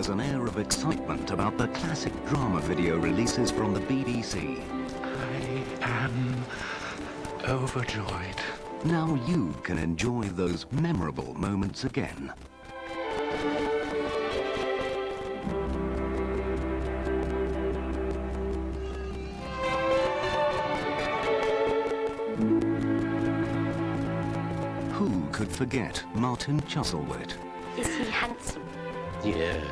there's an air of excitement about the classic drama video releases from the BBC. I am overjoyed. Now you can enjoy those memorable moments again. Who could forget Martin Chuzzlewit? Is he handsome? Yes.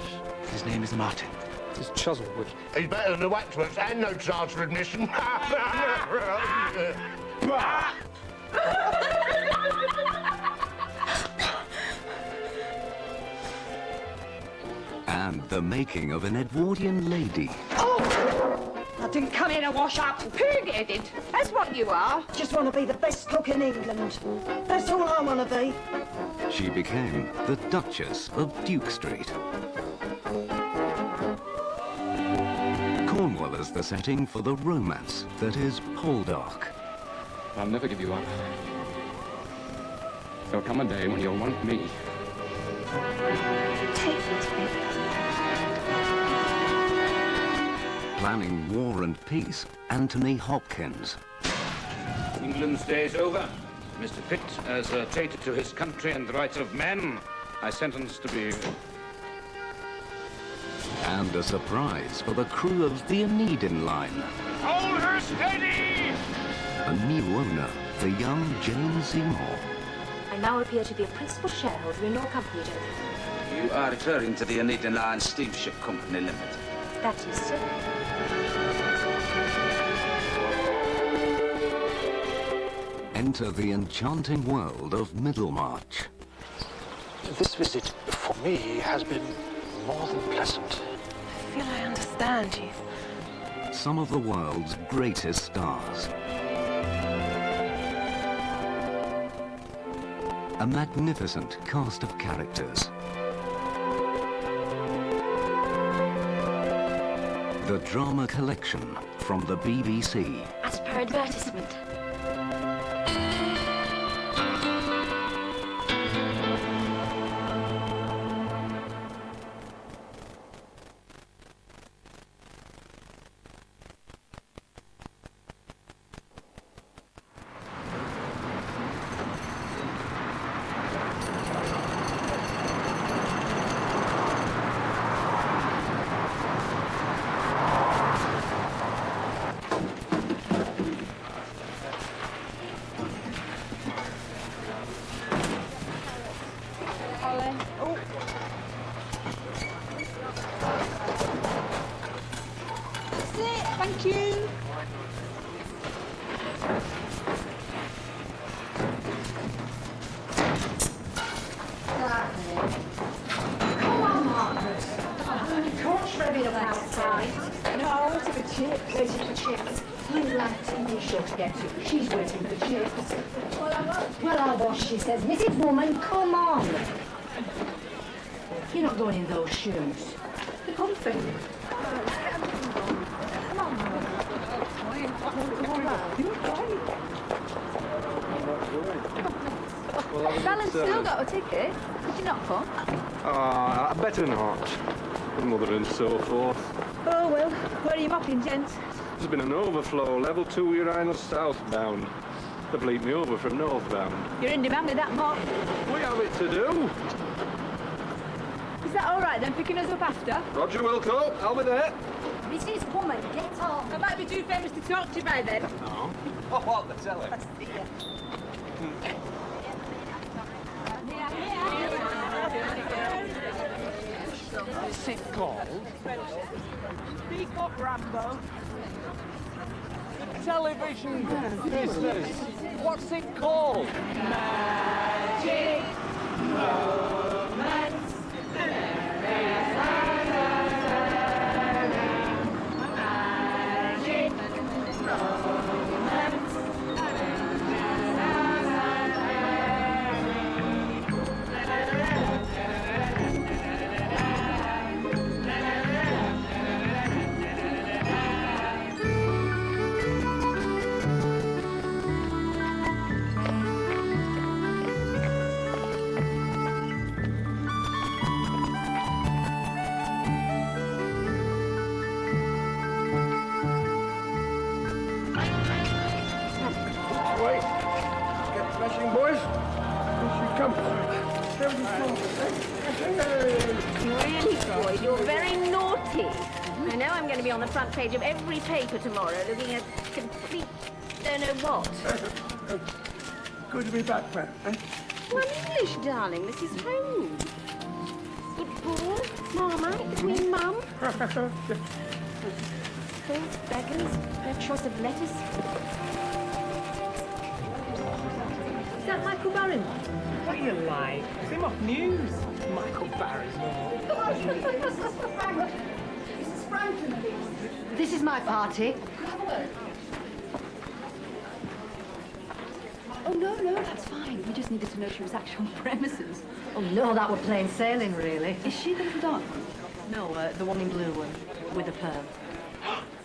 His name is Martin. It's Chuzzlewit. He's better than the waxworks and no charge for admission. And the making of an Edwardian lady. Oh! I didn't come here to wash up. Pig-headed. That's what you are. Just want to be the best cook in England. That's all I want to be. She became the Duchess of Duke Street. Cornwall is the setting for the romance that is Poldark. I'll never give you up. There'll come a day when you'll want me. Take me to bed. Planning War and Peace, Anthony Hopkins. England's day is over. Mr. Pitt, as a traitor to his country and the rights of man, I sentence to be... And a surprise for the crew of the Anedin line. Hold her steady! A new owner, the young Jane Seymour. I now appear to be a principal shareholder in your company, gentlemen. You are referring to the Anedin Line Steamship Company Limited. That is so. Enter the enchanting world of Middlemarch. This visit, for me, has been more than pleasant. I feel I understand you. Some of the world's greatest stars. A magnificent cast of characters. The drama collection from the BBC. As per advertisement. Thank you. Come on, Margaret. Coach ready outside. No, it's for chips. Waiting for chips. Find that TV show to get to. She's waiting for chips. Well, I was, she says. Mrs. Woman, come on. You're not going in those shoes. They're comfy. Alan's still got a ticket. Could you not come? I better not. Mother and so forth. Oh, well, where are you mopping, gents? There's been an overflow, level 2 Uranus southbound. They bleed me over from northbound. You're in demand with that mop. We have it to do. Is that all right then, picking us up after? Roger Wilco, I'll be there. Mrs. Woman, get on. I might be too famous to talk to you by then. No. Oh, what the telly? What's it called? Speak up, Rambo. Television business. What's it called? Magic romance. Magic romance. Really, boy, you're very naughty. I know I'm going to be on the front page of every paper tomorrow, looking at complete don't know what. Good to be back, Pat. Well, English, darling. This is home. Football, Marmite between Mum. Beggars, no choice of lettuce. Is that Michael Barrymore? What you like? It's him off news. Michael Barrymore. This is my party. Oh, no, that's fine. We just needed to know she was actual premises. Oh, no, that were plain sailing, really. Is she the little dog? No, the one in blue one, with a perm.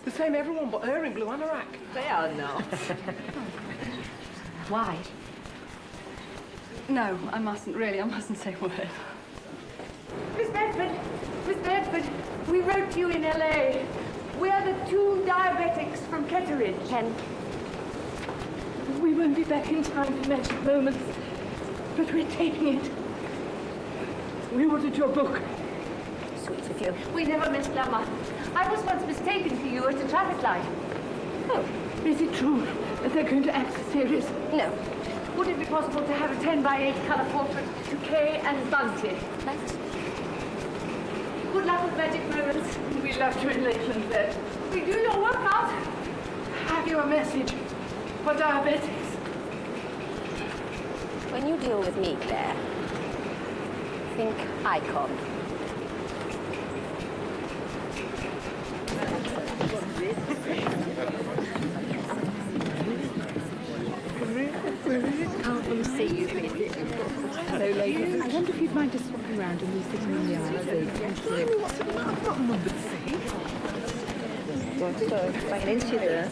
The same everyone, but her in blue anorak. They are not. Why? No, I mustn't, really. I mustn't say a word. Miss Bedford, we wrote to you in L.A. We are the two diabetics from Kettering. Ken. We won't be back in time for Magic Moments, but we're taping it. We ordered your book. Sweet of you. We never met Lama. I was once mistaken for you at a traffic light. Oh, is it true that they're going to act the series? No. Would it be possible to have a 10x8 colour portrait to Kay and Bunty? Thanks. Good luck with Magic Moments. We love to relations there. We do your work out. Have you a message for diabetics? When you deal with me, Claire, think icon. Can't really see you. Hello, ladies. I wonder if you'd mind just swapping around and me sitting on the aisle. Thank you. I've got number C. Like an inch there.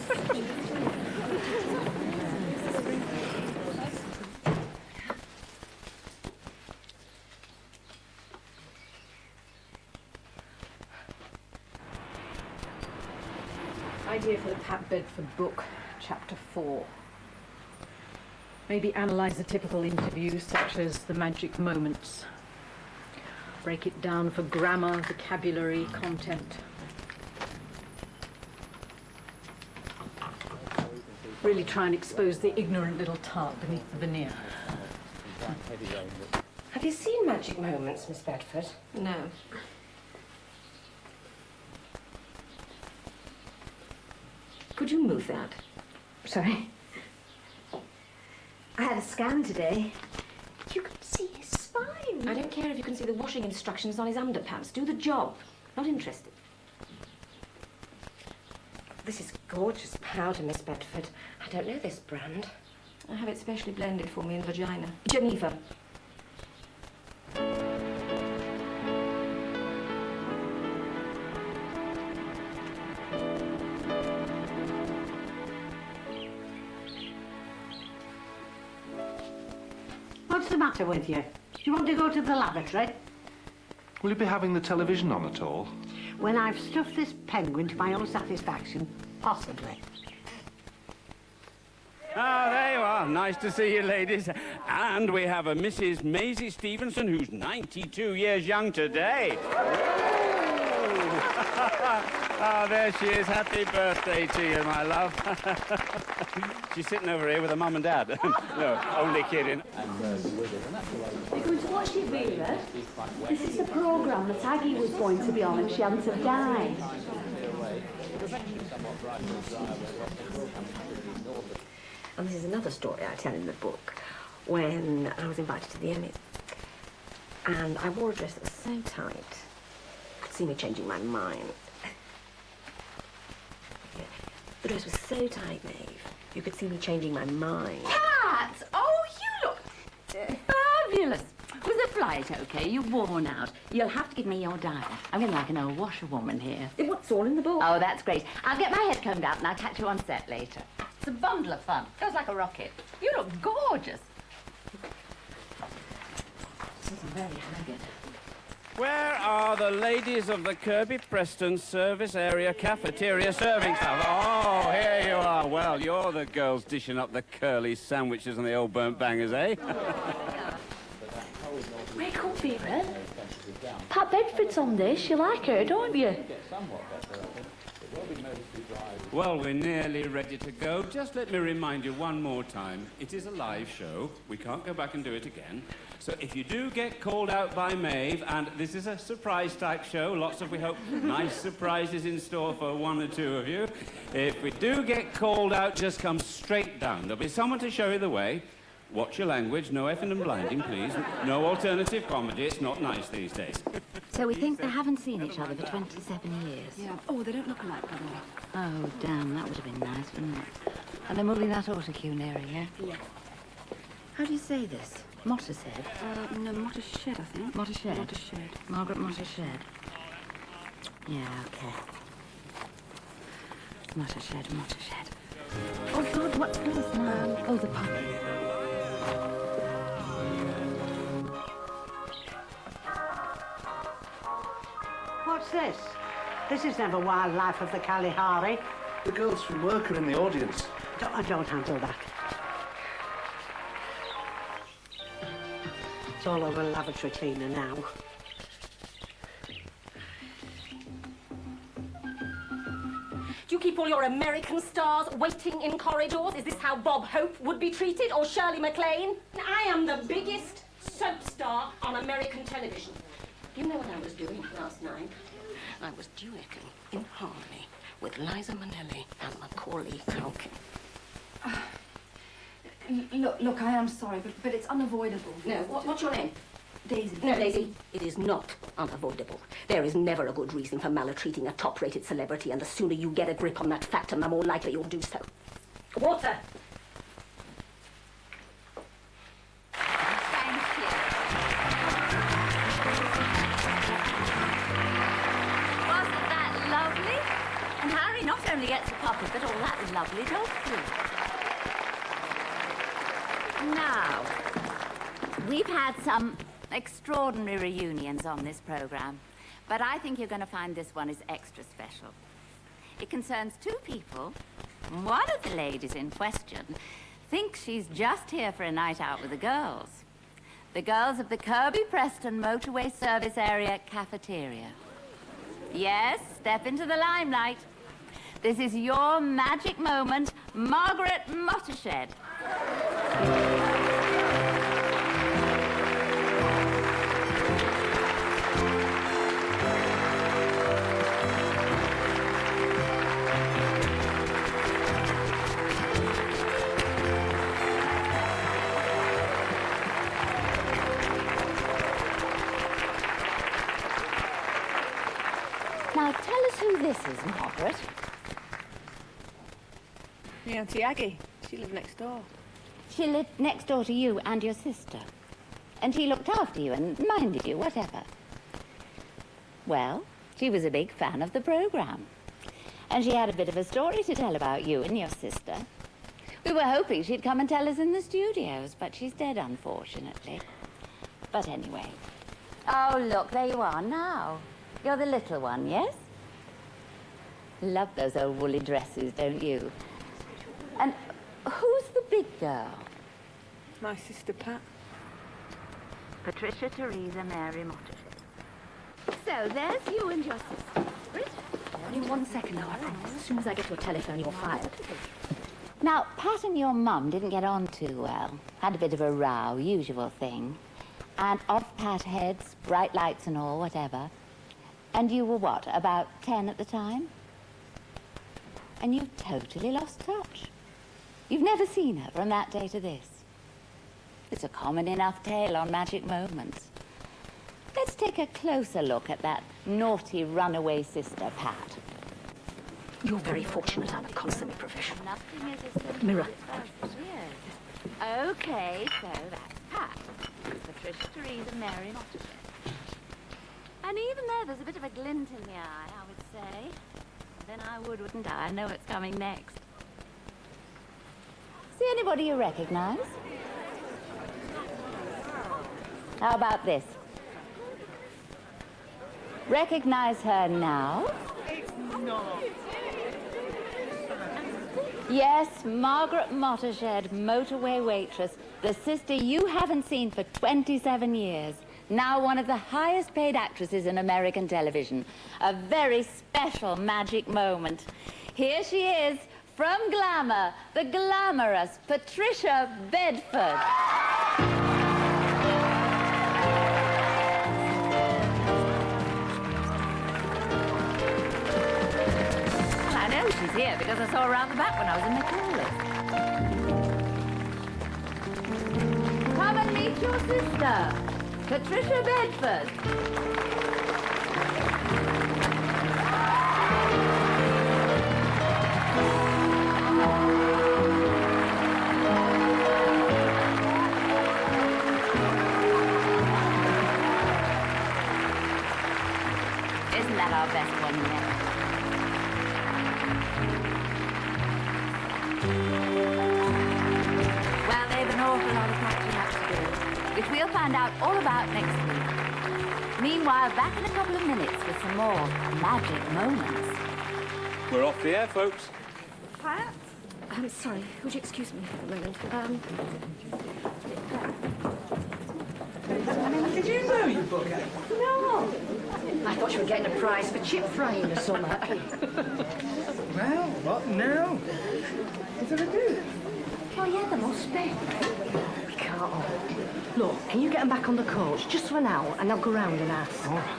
Idea for the Pat Bedford book, chapter 4. Maybe analyse a typical interview, such as the magic moments. Break it down for grammar, vocabulary, content. Really try and expose the ignorant little tart beneath the veneer. Have you seen Magic Moments, Miss Bedford? No. Could you move that? Sorry? I had a scan today. You can see his spine. I don't care if you can see the washing instructions on his underpants. Do the job. Not interested. This is gorgeous powder, Miss Bedford. I don't know this brand. I have it specially blended for me in vagina. Geneva. What's the matter with you? Do you want to go to the lavatory? Will you be having the television on at all? When I've stuffed this penguin to my own satisfaction, possibly. Ah, there you are. Nice to see you, ladies. And we have a Mrs. Maisie Stevenson, who's 92 years young today. Ah, there she is. Happy birthday to you, my love. She's sitting over here with her mum and dad. No, only kidding. You're going to watch it, Vera? This is the programme that Aggie was going to be on if she hadn't have died. And this is another story I tell in the book, when I was invited to the Emmys. And I wore a dress that was so tight, you could see me changing my mind. The dress was so tight, Maeve, you could see me changing my mind. Cat! Oh, you look fabulous. Was the flight okay? You're worn out. You'll have to give me your diary. I'm getting like an old washerwoman here. What's all in the book? Oh, that's great. I'll get my head combed out and I'll catch you on set later. It's a bundle of fun. Goes like a rocket. You look gorgeous. This is very haggard. Where are the ladies of the Kirby Preston Service Area Cafeteria serving staff? Oh, here you are. Well, you're the girls dishing up the curly sandwiches and the old burnt bangers, eh? Vera. Pat Bedford's on this. You like her, don't you? Well, we're nearly ready to go. Just let me remind you one more time. It is a live show. We can't go back and do it again. So if you do get called out by Maeve, and this is a surprise-type show, lots of, we hope, nice surprises in store for one or two of you. If we do get called out, just come straight down. There'll be someone to show you the way. Watch your language. No effing and blinding, please. No alternative comedy. It's not nice these days. So we think they haven't seen each other for 27 years. Yeah. Oh, they don't look alike, by the way. Oh, damn, that would have been nice, wouldn't it? And they're moving that auto-cue nearer, yeah? Yeah. How do you say this? Mottershed? No, Mottershed, I think. Mottershed? Mottershed. Margaret Mottershed. Yeah, okay. Mottershed. Oh, God, what's this now? Oh, the pub. What's this? This is never wildlife of the Kalahari. The girls from work are in the audience. I don't handle that. It's all over a lavatory cleaner now. Do you keep all your American stars waiting in corridors? Is this how Bob Hope would be treated, or Shirley MacLaine? I am the biggest soap star on American television. You know what I was doing last night? I was duetting in harmony with Liza Minnelli and Macaulay Culkin. Look, I am sorry, but it's unavoidable. No, what's your name? Daisy. No, Daisy, it is not unavoidable. There is never a good reason for maltreating a top-rated celebrity, and the sooner you get a grip on that fact, the more likely you'll do so. Water! Thank you. Wasn't that lovely? And Harry not only gets a puppy, but all that lovely dog food. Now, we've had some extraordinary reunions on this program, but I think you're going to find this one is extra special. It concerns two people. One of the ladies in question thinks she's just here for a night out with the girls. The girls of the Kirby Preston Motorway Service Area Cafeteria. Yes, step into the limelight. This is your magic moment, Margaret Mottershed. Now, tell us who this is, Margaret. My Auntie Aggie. She lived next door. She lived next door to you and your sister. And she looked after you and minded you, whatever. Well, she was a big fan of the program. And she had a bit of a story to tell about you and your sister. We were hoping she'd come and tell us in the studios, but she's dead, unfortunately. But anyway. Oh, look, there you are now. You're the little one, yes? Love those old woolly dresses, don't you? And who's the big girl? My sister Pat. Patricia Theresa Mary Mottershed. So there's you and your sister. Only 1 second now, I promise. As soon as I get to a telephone, you're fired. Now, Pat and your mum didn't get on too well. Had a bit of a row, usual thing. And off-pat heads, bright lights and all, whatever. And you were what, about 10 at the time? And you've totally lost touch. You've never seen her from that day to this. It's a common enough tale on Magic Moments. Let's take a closer look at that naughty runaway sister, Pat. You're very fortunate I'm a consummate professional. Nothing is as simple Mirror. as that. Okay, so that's Pat. Patricia Theresa Mary Mottershed. And even though there's a bit of a glint in the eye, I would say, then I would, wouldn't I? I know what's coming next. See anybody you recognize? How about this? Recognize her now? Yes, Margaret Mottershed, motorway waitress, the sister you haven't seen for 27 years. now one of the highest paid actresses in American television. A very special magic moment. Here she is, from Glamour, the glamorous Patricia Bedford. Well, I know she's here because I saw her around the back when I was in my call list. Come and meet your sister, Patricia Bedford. Isn't that our best one yet? Well, they've an awful lot of catching up to do, which we'll find out all about next week. Meanwhile, back in a couple of minutes with some more magic moments. We're off the air, folks. Pat? I'm sorry. Would you excuse me for a moment? Did you know you book it? No. I thought you were getting a prize for chip frying or something. Well, what now? Is there a do? Oh, yeah, there must be. We can't all. Look, can you get them back on the coach just for an hour and I'll go round and ask? All right.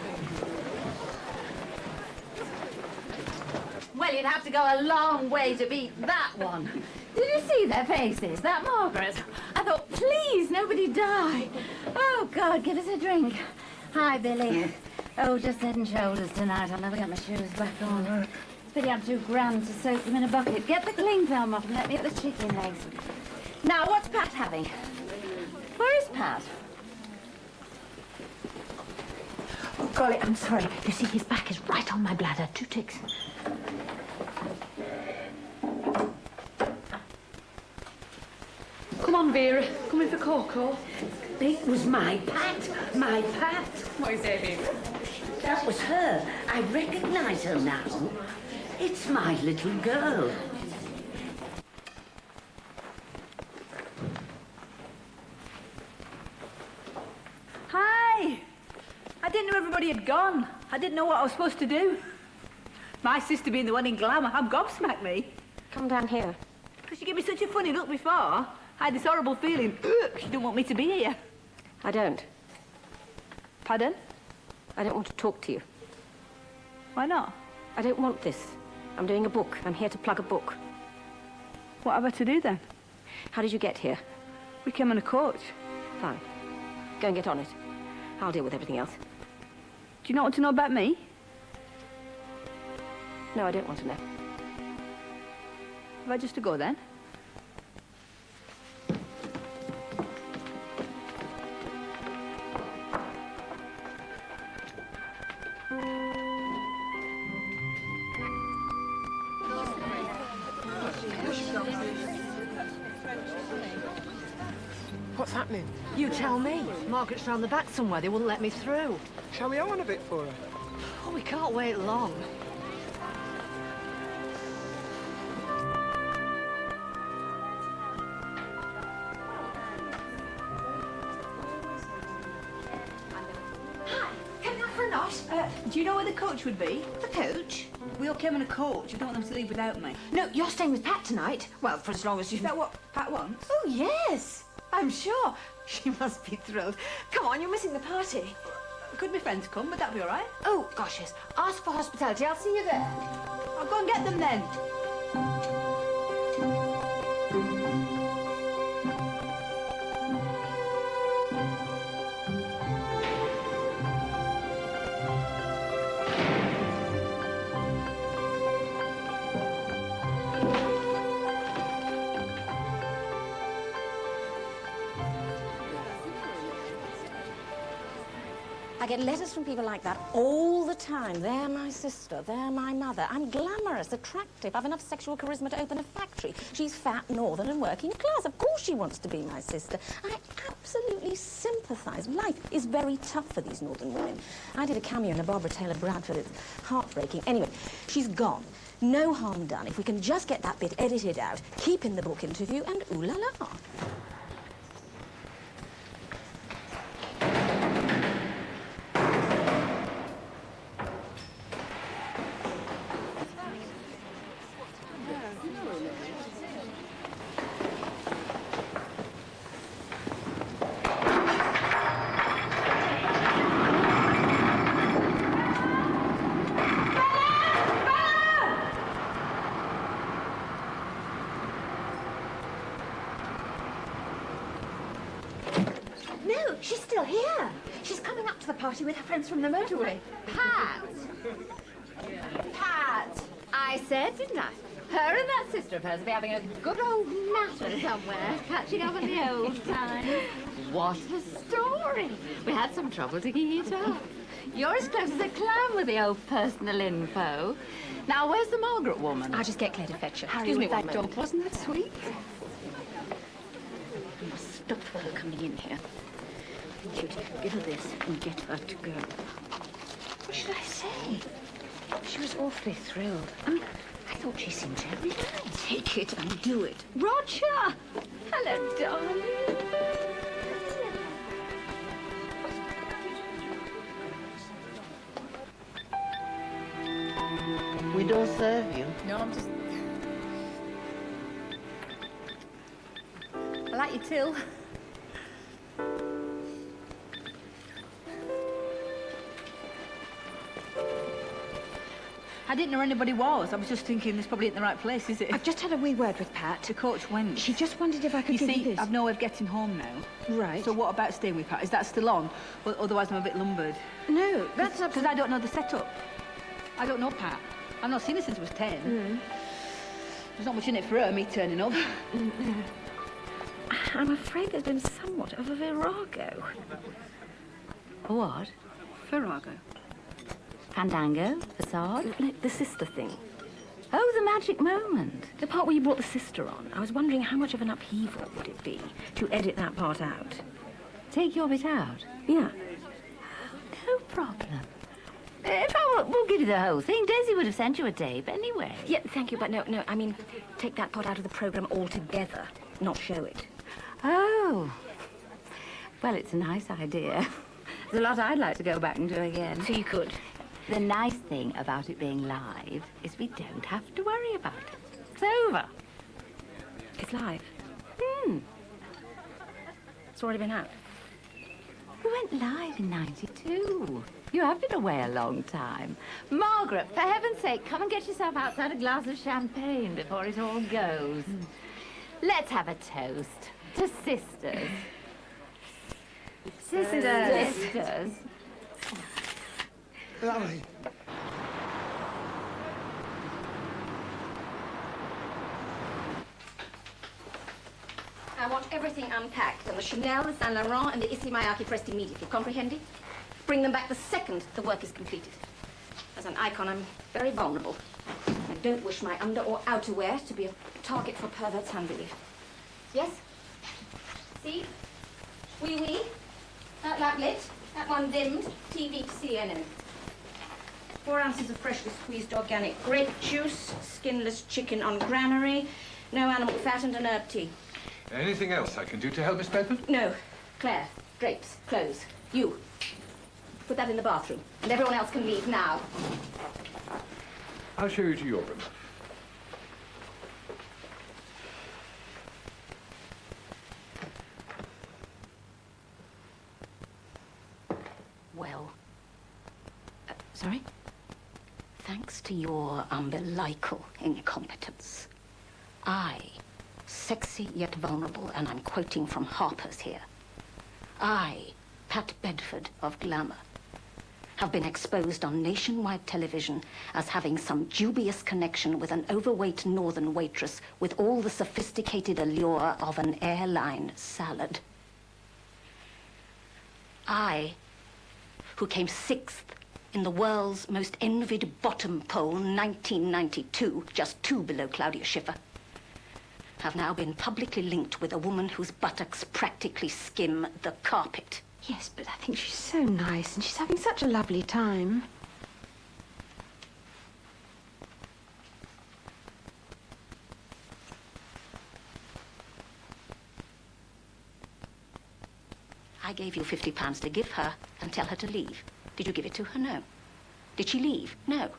Well, you'd have to go a long way to beat that one. Did you see their faces, that Margaret? I thought, please, nobody die. Oh, God, give us a drink. Hi, Billy. Oh, just head and shoulders tonight. I'll never get my shoes back on. Pity I'm too grand to soak them in a bucket. Get the cling film off and let me have the chicken legs. Now, what's Pat having? Where is Pat? Oh, golly, I'm sorry. You see, his back is right on my bladder. 2 ticks. Come on, Vera. Come in for Coco. It was my Pat. My Pat. What is it, Vera? That was her. I recognise her now. It's my little girl. Hi! I didn't know everybody had gone. I didn't know what I was supposed to do. My sister being the one in Glamour, I'm gobsmacked, me. Come down here. Because she gave me such a funny look before. I had this horrible feeling, she don't want me to be here. I don't. Pardon? I don't want to talk to you. Why not? I don't want this. I'm doing a book. I'm here to plug a book. What have I to do then? How did you get here? We came on a coach. Fine. Go and get on it. I'll deal with everything else. Do you not want to know about me? No, I don't want to know. Have I just to go then? What's happening? You tell me. Margaret's round the back somewhere. They wouldn't let me through. Shall we go on a bit for her? Oh, we can't wait long. Hi, coming out for a night? Do you know where the coach would be? The coach? We all came on a coach. I don't want them to leave without me. No, you're staying with Pat tonight. Well, for as long as you... Is that what Pat wants? Oh, yes. I'm sure. She must be thrilled. Come on, you're missing the party. Could my friends come? Would that be all right? Oh, gosh, yes. Ask for hospitality. I'll see you there. I'll go and get them then. I get letters from people like that all the time. They're my sister, they're my mother. I'm glamorous, attractive, I've enough sexual charisma to open a factory. She's fat, northern and working class. Of course she wants to be my sister. I absolutely sympathise. Life is very tough for these northern women. I did a cameo in a Barbara Taylor Bradford. It's heartbreaking. Anyway, she's gone. No harm done. If we can just get that bit edited out, keep in the book interview, and ooh la la. still here. She's coming up to the party with her friends from the motorway. Pat! Pat! I said, didn't I? Her and that sister of hers will be having a good old natter somewhere, catching up on the old times. What a story! We had some trouble to keep it up. You're as close as a clam with the old personal info. Now, where's the Margaret woman? I'll just get Claire to fetch her. Excuse me, that dog, wasn't that sweet? You must stop her coming in here. Cutie, give her this and get her to go. What should I say? She was awfully thrilled. I thought she seemed terribly nice. Take it and do it. Roger! Hello, darling. We don't serve you. No, I'm just... I like your till. I didn't know where anybody was. I was just thinking this probably ain't the right place, is it? I've just had a wee word with Pat. The coach went. She just wondered if I could give you this. I've no way of getting home now. Right. So what about staying with Pat? Is that still on? Well, otherwise I'm a bit lumbered. No, that's because I don't know the setup. I don't know Pat. I've not seen her since I was 10. There's not much in it for her, me turning up. I'm afraid there's been somewhat of a virago. A what? Virago. Fandango? Facade? No, the sister thing. Oh, the magic moment. The part where you brought the sister on. I was wondering how much of an upheaval would it be to edit that part out. Take your bit out? Yeah. No problem. If I we'll give you the whole thing, Daisy would have sent you a tape anyway. Yeah, thank you, but no, I mean, take that part out of the programme altogether, not show it. Oh. Well, it's a nice idea. There's a lot I'd like to go back and do again. So you could? The nice thing about it being live is we don't have to worry about it. It's over. It's live? It's already been out? We went live in '92. You have been away a long time. Margaret, for heaven's sake, come and get yourself outside a glass of champagne before it all goes. Let's have a toast to sisters. Sisters. Lovely. I want everything unpacked, and the Chanel, the Saint Laurent, and the Issey Miyake pressed immediately. Comprehended? Bring them back the second the work is completed. As an icon, I'm very vulnerable. I don't wish my under or outerwear to be a target for perverts' hand relief. Yes? See? Oui. That lamp lit. That one dimmed. TV to CNN. 4 ounces of freshly squeezed organic grape juice, skinless chicken on granary, no animal fat, and an herb tea. Anything else I can do to help, Miss Bedford? No. Claire, drapes, clothes. You. Put that in the bathroom, and everyone else can leave now. I'll show you to your room. Well, sorry? Thanks to your umbilical incompetence, I, sexy yet vulnerable, and I'm quoting from Harper's here, I, Pat Bedford of Glamour, have been exposed on nationwide television as having some dubious connection with an overweight northern waitress with all the sophisticated allure of an airline salad. I, who came 6th in the world's most envied bottom poll, 1992, just 2 below Claudia Schiffer, have now been publicly linked with a woman whose buttocks practically skim the carpet. Yes, but I think she's so nice, and she's having such a lovely time. I gave you £50 to give her and tell her to leave. Did you give it to her? No. Did she leave? No.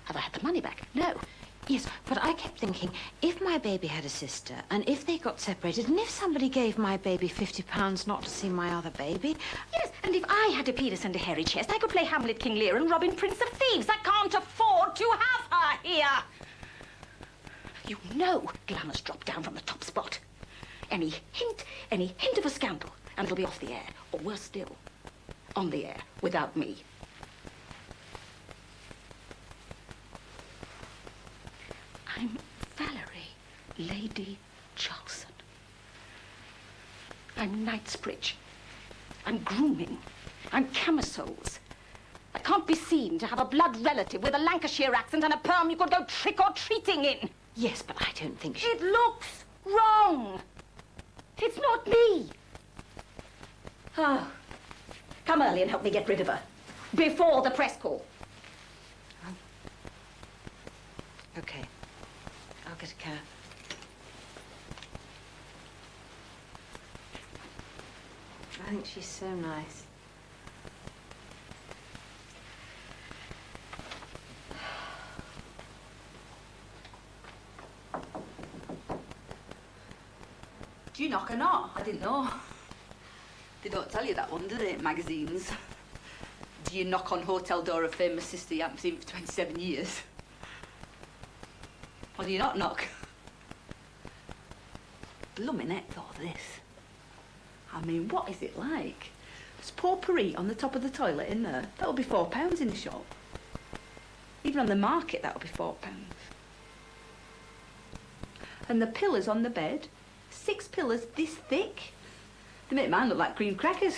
Have I had the money back? No. Yes, but I kept thinking, if my baby had a sister, and if they got separated, and if somebody gave my baby £50 not to see my other baby... Yes, and if I had a penis and a hairy chest, I could play Hamlet, King Lear, and Robin, Prince of Thieves. I can't afford to have her here. You know Glamour's dropped down from the top spot. Any hint of a scandal, and it'll be off the air. Or worse still, on the air, without me. I'm Valerie, Lady Charlson. I'm Knightsbridge. I'm grooming. I'm camisoles. I can't be seen to have a blood relative with a Lancashire accent and a perm you could go trick-or-treating in. Yes, but I don't think she... It looks wrong. It's not me. Oh. Come early and help me get rid of her. Before the press call. Okay. I'll get a cab. I think she's so nice. Do you knock or not? I didn't know. They don't tell you that one, do they, in magazines? Do you knock on hotel door of famous sister you haven't seen for 27 years? Or do you not knock? Blooming heck, though, this. I mean, what is it like? There's potpourri on the top of the toilet in there. That'll be £4 in the shop. Even on the market, that'll be £4. And the pillars on the bed, 6 pillars this thick. They make mine look like cream crackers.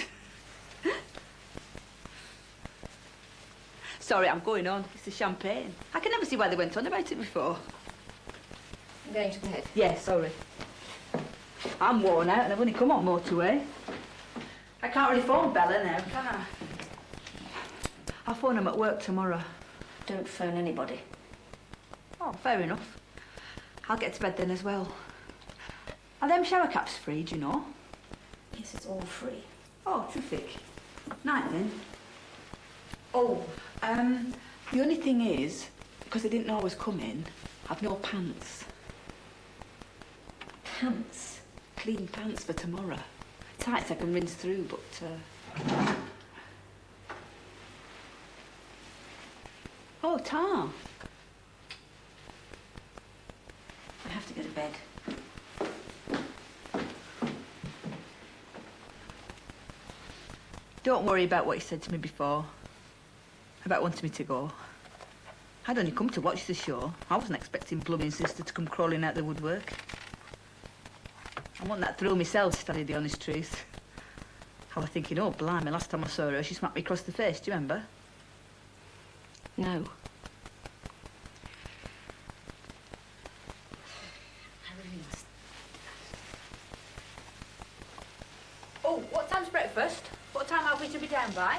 Sorry, I'm going on. It's the champagne. I can never see why they went on about it before. I'm going to bed. Yeah, sorry. I'm worn out and I've only come on motorway. I can't really phone Bella now, can I? I'll phone him at work tomorrow. Don't phone anybody. Oh, fair enough. I'll get to bed then as well. Are them shower caps free, do you know? Yes, it's all free. Oh, terrific. Night then. Oh, the only thing is, because I didn't know I was coming, I've no pants. Pants? Clean pants for tomorrow. Tights I can rinse through, but... Oh, Tar. I have to go to bed. Don't worry about what you said to me before. About wanting me to go. I'd only come to watch the show. I wasn't expecting blooming sister to come crawling out the woodwork. I want that through myself, to tell you the honest truth. I was thinking, oh, blimey, last time I saw her, she smacked me across the face, do you remember? No. I really must. Oh, what time's breakfast? What time are we to be down by?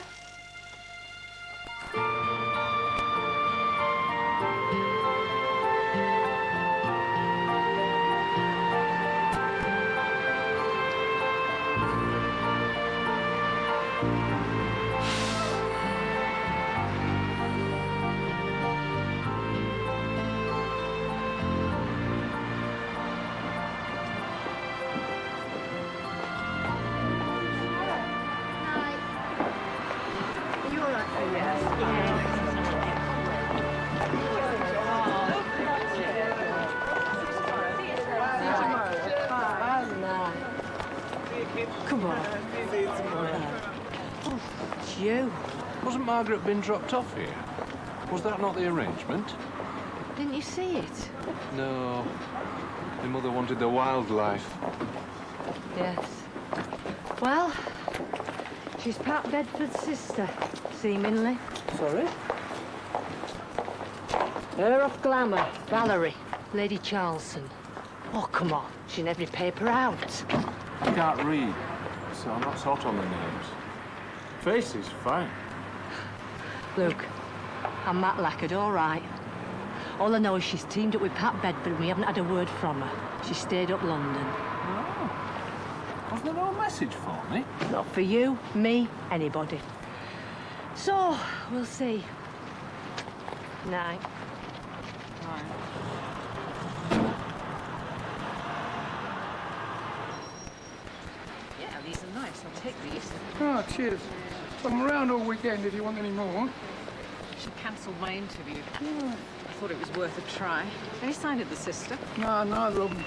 Come on. Oh, it's you. Wasn't Margaret been dropped off here? Was that not the arrangement? Didn't you see it? No. My mother wanted the wildlife. Yes. Well, she's Pat Bedford's sister, seemingly. Sorry? Her off glamour, Valerie, Lady Charlson. Oh, come on. She's in every paper out. I can't read, so I'm not hot on the names. Face is fine. Look, I'm Matt Lackard, all right. All I know is she's teamed up with Pat Bedford and we haven't had a word from her. She stayed up London. Oh. Was there no message for me? Not for you, me, anybody. So, we'll see. Night. Night. Yeah, these are nice. I'll take these. Oh, cheers. I'm around all weekend if you want any more. She cancelled my interview. I thought it was worth a try. Any sign of the sister? No, neither of them.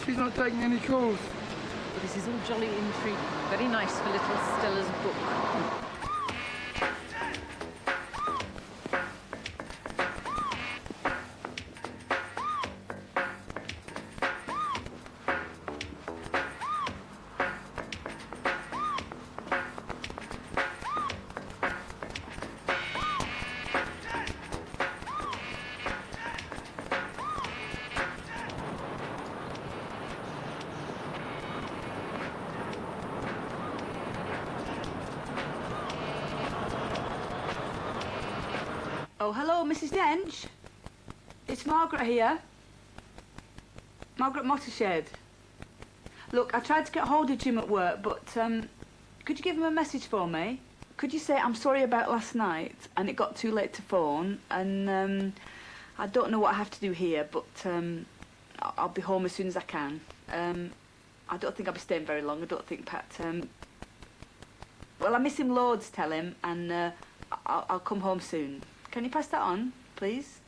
She's not taking any calls. This is all jolly intriguing. Very nice for little Stella's book. Oh, hello, Mrs. Dench. It's Margaret here. Margaret Mottershed. Look, I tried to get hold of Jim at work, but could you give him a message for me? Could you say I'm sorry about last night and it got too late to phone, and I don't know what I have to do here, but I'll be home as soon as I can. I don't think I'll be staying very long. I don't think Pat... Well, I miss him loads, tell him, and I'll come home soon. Can you pass that on, please?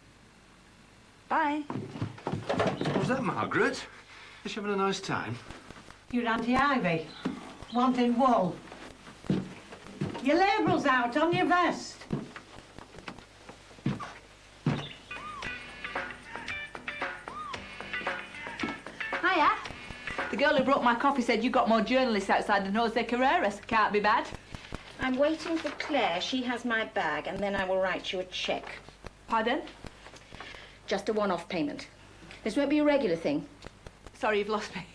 Bye. Was that Margaret? Is she having a nice time? You're Auntie Ivy, wanting wool. Your label's out on your vest. Hiya. The girl who brought my coffee said you got more journalists outside than Jose Carreras. Can't be bad. I'm waiting for Claire. She has my bag, and then I will write you a cheque. Pardon? Just a one-off payment. This won't be a regular thing. Sorry, you've lost me.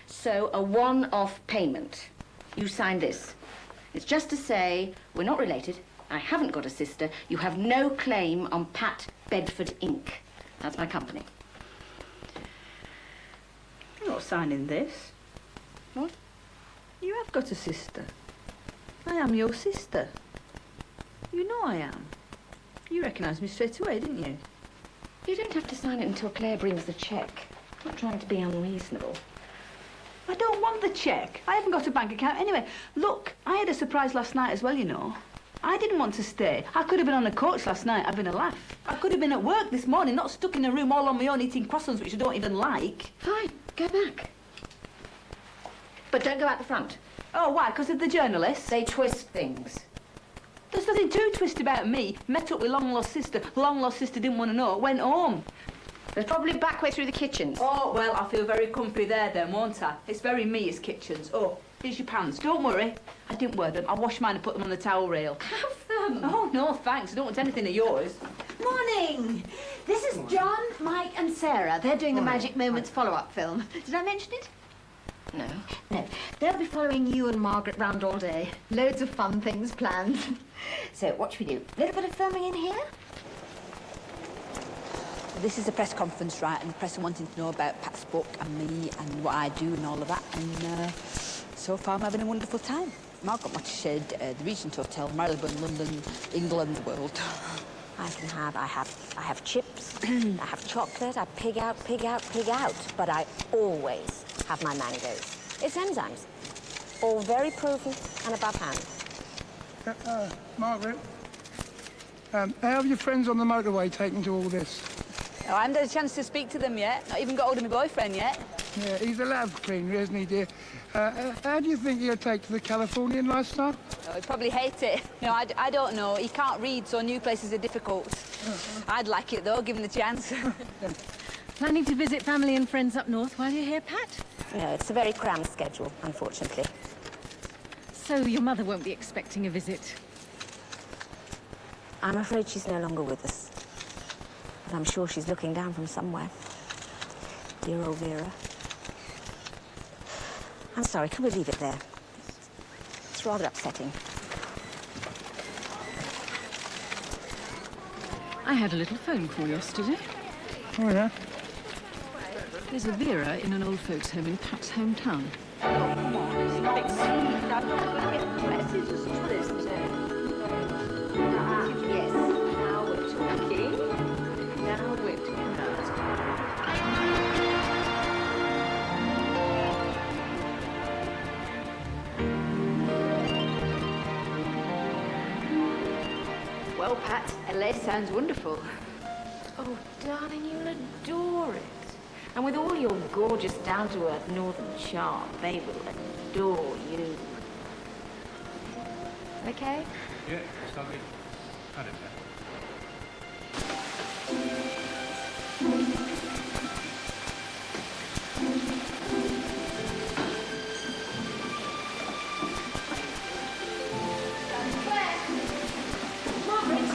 So, a one-off payment. You sign this. It's just to say, we're not related, I haven't got a sister, you have no claim on Pat Bedford Inc. That's my company. You're not signing this. What? You have got a sister. I am your sister. You know I am. You recognised me straight away, didn't you? You don't have to sign it until Claire brings the cheque. I'm not trying to be unreasonable. I don't want the cheque. I haven't got a bank account anyway. Look, I had a surprise last night as well, you know. I didn't want to stay. I could have been on a coach last night having a laugh. I could have been at work this morning, not stuck in a room all on my own eating croissants, which I don't even like. Fine, go back. But don't go out the front. Oh, why? Because of the journalists? They twist things. There's nothing too twist about me. Met up with long-lost sister. Long-lost sister didn't want to know. Went home. They're probably back way through the kitchens. Oh, well, I feel very comfy there then, won't I? It's very me, it's kitchens. Oh, here's your pants. Don't worry. I didn't wear them. I washed mine and put them on the towel rail. Have them. Oh, no, thanks. I don't want anything of yours. Morning. This is John, Mike and Sarah. They're doing the Magic Moments follow-up film. Did I mention it? No. No. They'll be following you and Margaret round all day. Loads of fun things planned. So, what should we do? A little bit of filming in here? This is a press conference, right, and the press are wanting to know about Pat's book and me and what I do and all of that, and so far I'm having a wonderful time. Margaret Mottershed, the Regent Hotel, Marylebone, London, England, the world. I have chips, I have chocolate, I pig out, but I always have my mangoes. It's enzymes, all very proven and above hand. Margaret, how have your friends on the motorway taken to all this? Oh, I haven't had a chance to speak to them yet. Not even got hold of my boyfriend yet. Yeah, he's a lab cleaner, isn't he, dear? How do you think he'll take to the Californian lifestyle? Oh, he'd probably hate it. You know, I don't know. He can't read, so new places are difficult. I'd like it, though, given the chance. Planning to visit family and friends up north while you're here, Pat? No, it's a very crammed schedule, unfortunately. So your mother won't be expecting a visit? I'm afraid she's no longer with us. But I'm sure she's looking down from somewhere. Dear old Vera. I'm sorry, can we leave it there? It's rather upsetting. I had a little phone call yesterday. Oh, yeah? There's a Vera in an old folks' home in Pat's hometown. Oh, come on, it's not sweet. I'm not going to get messages to this today. Yes, now we're talking. Now we're talking. Well, Pat, LA sounds wonderful. Oh, darling, you'll adore it. And with all your gorgeous, down-to-earth northern charm, they will adore you. Okay? Yeah, sorry. I don't know. Margaret!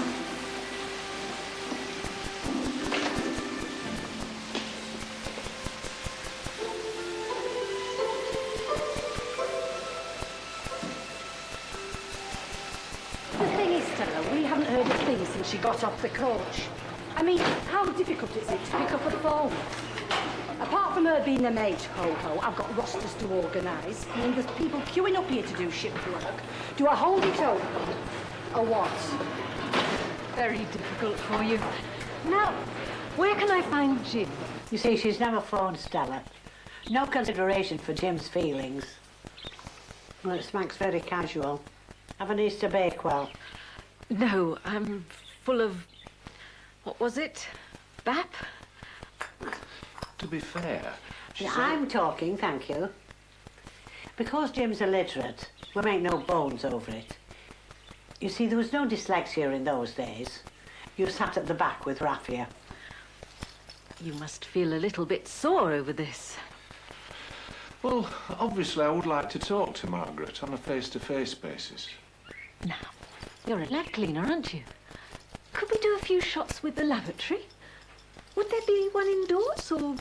The thing is, Stella, we haven't heard a thing since she got off the coach. I mean, how difficult is it to pick up a phone? Apart from her being the maid, ho-ho, I've got rosters to organise. I mean, there's people queuing up here to do shift work. Do I hold it open? Or what? Very difficult for you. Now, where can I find Jim? You see, she's never phoned Stella. No consideration for Jim's feelings. Well, it smacks very casual. Have an Easter Bakewell. No, I'm full of... What was it? Bap? To be fair, Yeah, I'm talking, thank you. Because Jim's illiterate, we make no bones over it. You see, there was no dyslexia in those days. You sat at the back with Raffia. You must feel a little bit sore over this. well, obviously I would like to talk to Margaret on a face-to-face basis. Now, you're a lab cleaner, aren't you? Could we do a few shots with the lavatory? Would there be one indoors, or...?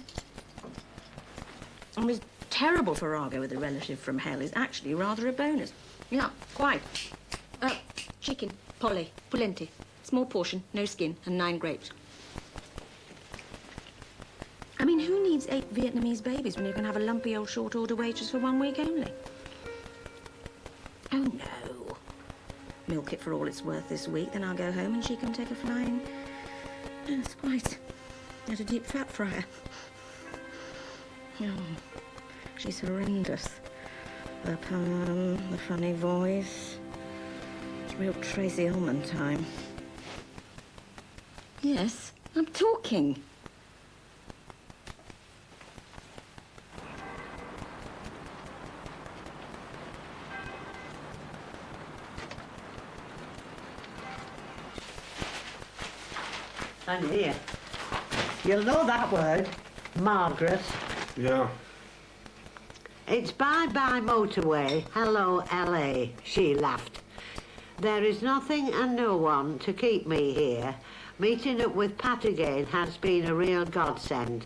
It was terrible for Argo with a relative from hell. It's actually rather a bonus. Yeah, quite. Chicken, Polly, pulente. Small portion, no skin, and 9 grapes. I mean, who needs 8 Vietnamese babies when you can have a lumpy old short order waitress for 1 week only? Oh, no. Milk it for all it's worth this week, then I'll go home and she can take a flying... That's quite... at a deep fat fryer. Oh, she's horrendous. The perm, the funny voice. It's real Tracy Ullman time. Yes, I'm talking. And here. You'll know that word, Margaret. Yeah. It's bye-bye motorway, hello LA, she laughed. There is nothing and no one to keep me here. Meeting up with Pat again has been a real godsend.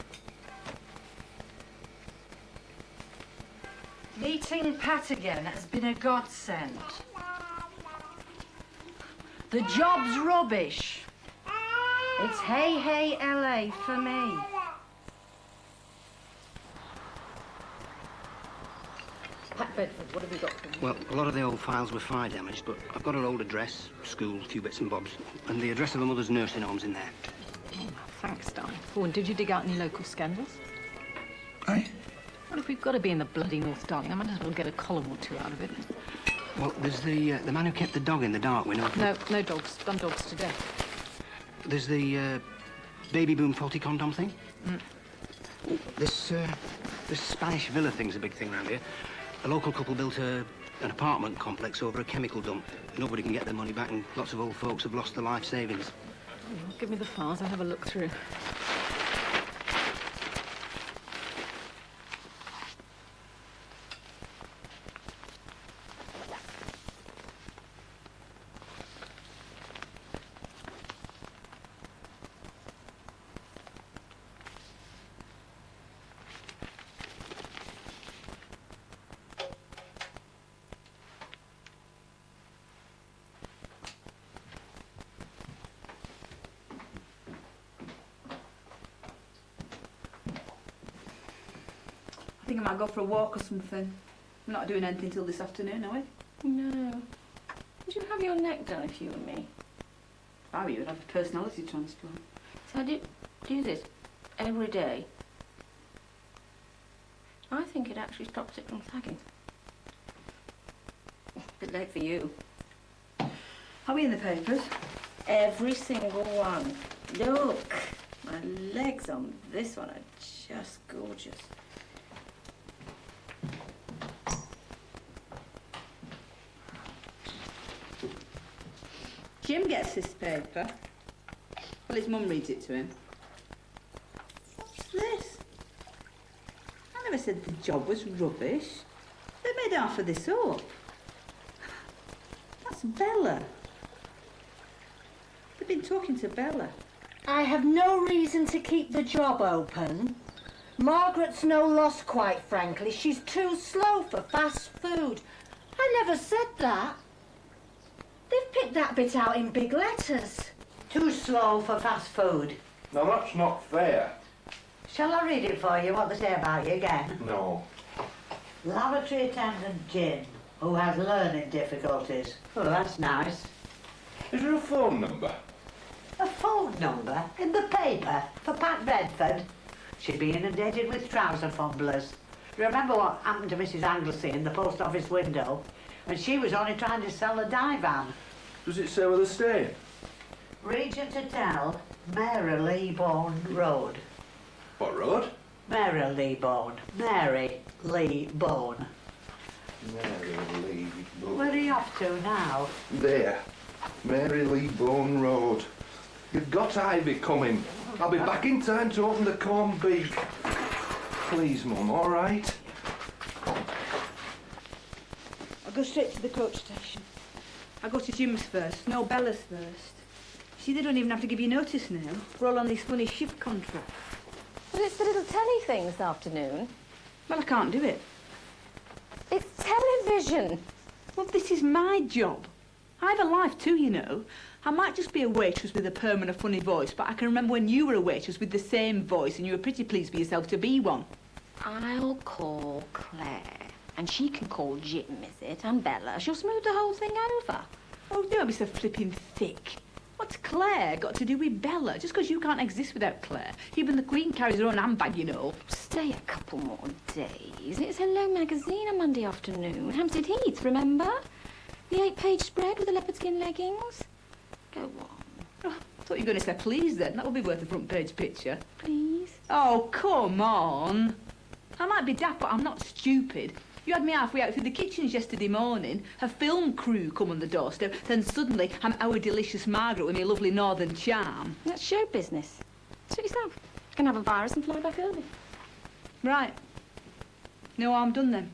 Meeting Pat again has been a godsend. The job's rubbish. It's hey, hey, LA for me. Pat Bedford, what have we got for you? Well, a lot of the old files were fire damaged, but I've got her old address, school, a few bits and bobs, and the address of her mother's nursing home's in there. Oh, thanks, darling. Oh, and did you dig out any local scandals? Aye? Well, if we've got to be in the bloody north, darling, I might as well get a column or 2 out of it. Well, there's the man who kept the dog in the dark, we know. No dogs. Done dogs to death. There's the baby boom faulty condom thing. Mm. This Spanish villa thing's a big thing around here. A local couple built an apartment complex over a chemical dump. Nobody can get their money back, and lots of old folks have lost their life savings. Give me the files, I'll have a look through. I think I might go for a walk or something. We're not doing anything till this afternoon, are we? No. Would you have your neck done if you were me? If I were you, I'd have a personality transplant. So I do this every day. I think it actually stops it from sagging. Bit late for you. Are we in the papers? Every single one. Look, my legs on this one are just gorgeous. Jim gets this paper. Well, his mum reads it to him. What's this? I never said the job was rubbish. They made half of this up. That's Bella. They've been talking to Bella. I have no reason to keep the job open. Margaret's no loss, quite frankly. She's too slow for fast food. I never said that. They've picked that bit out in big letters. Too slow for fast food. Now, that's not fair. Shall I read it for you, what they say about you again? No. Lavatory attendant Jim, who has learning difficulties. Oh, that's nice. Is there a phone number? A phone number in the paper for Pat Bedford? She'd be inundated with trouser fumblers. Remember what happened to Mrs. Anglesey in the post office window? And she was only trying to sell a divan. Does it say where they're staying? Regent Hotel, Mary Leebone Road. What road? Mary Leebone. Mary Leebone. Mary Leebone. Where are you off to now? There. Mary Leebone Road. You've got Ivy coming. I'll be back in time to open the corned beef. Please, Mum, all right? I'll go straight to the coach station. I'll go to Jim's first. No, Bella's first. See, they don't even have to give you notice now. We're all on these funny shift contracts. But it's the little telly thing this afternoon. Well, I can't do it. It's television. Well, this is my job. I have a life too, you know. I might just be a waitress with a perm and a funny voice, but I can remember when you were a waitress with the same voice and you were pretty pleased with yourself to be one. I'll call Claire. And she can call Jim, is it? And Bella. She'll smooth the whole thing over. Oh, don't be so flipping thick. What's Claire got to do with Bella? Just because you can't exist without Claire. Even the Queen carries her own handbag, you know. Stay a couple more days. It's Hello Magazine on Monday afternoon. Hampstead Heath, remember? The 8-page spread with the leopard skin leggings. Go on. Oh, I thought you were going to say please then. That would be worth a front page picture. Please? Oh, come on. I might be daft, but I'm not stupid. You had me halfway out through the kitchens yesterday morning, a film crew come on the doorstep, then suddenly I'm our delicious Margaret with my lovely northern charm. That's show business. Suit yourself. You can have a virus and fly back early. Right. No harm done then.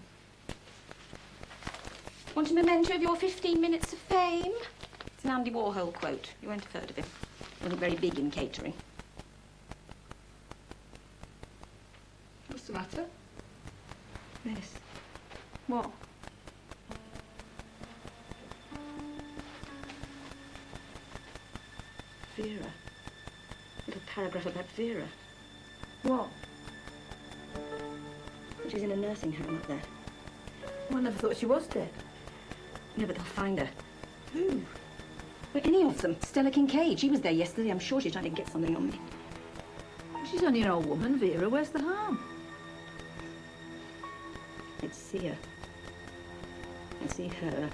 Want a memento of your 15 minutes of fame? It's an Andy Warhol quote. You won't have heard of him. Wasn't very big in catering. What's the matter? This. What? Vera. Little paragraph about Vera. What? She's in a nursing home up there. Well, I never thought she was dead. No, but they'll find her. Who? Well, any of them. Stella Kincaid. She was there yesterday. I'm sure she's trying to get something on me. She's only an old woman, Vera. Where's the harm? They'd see her. They'd see her.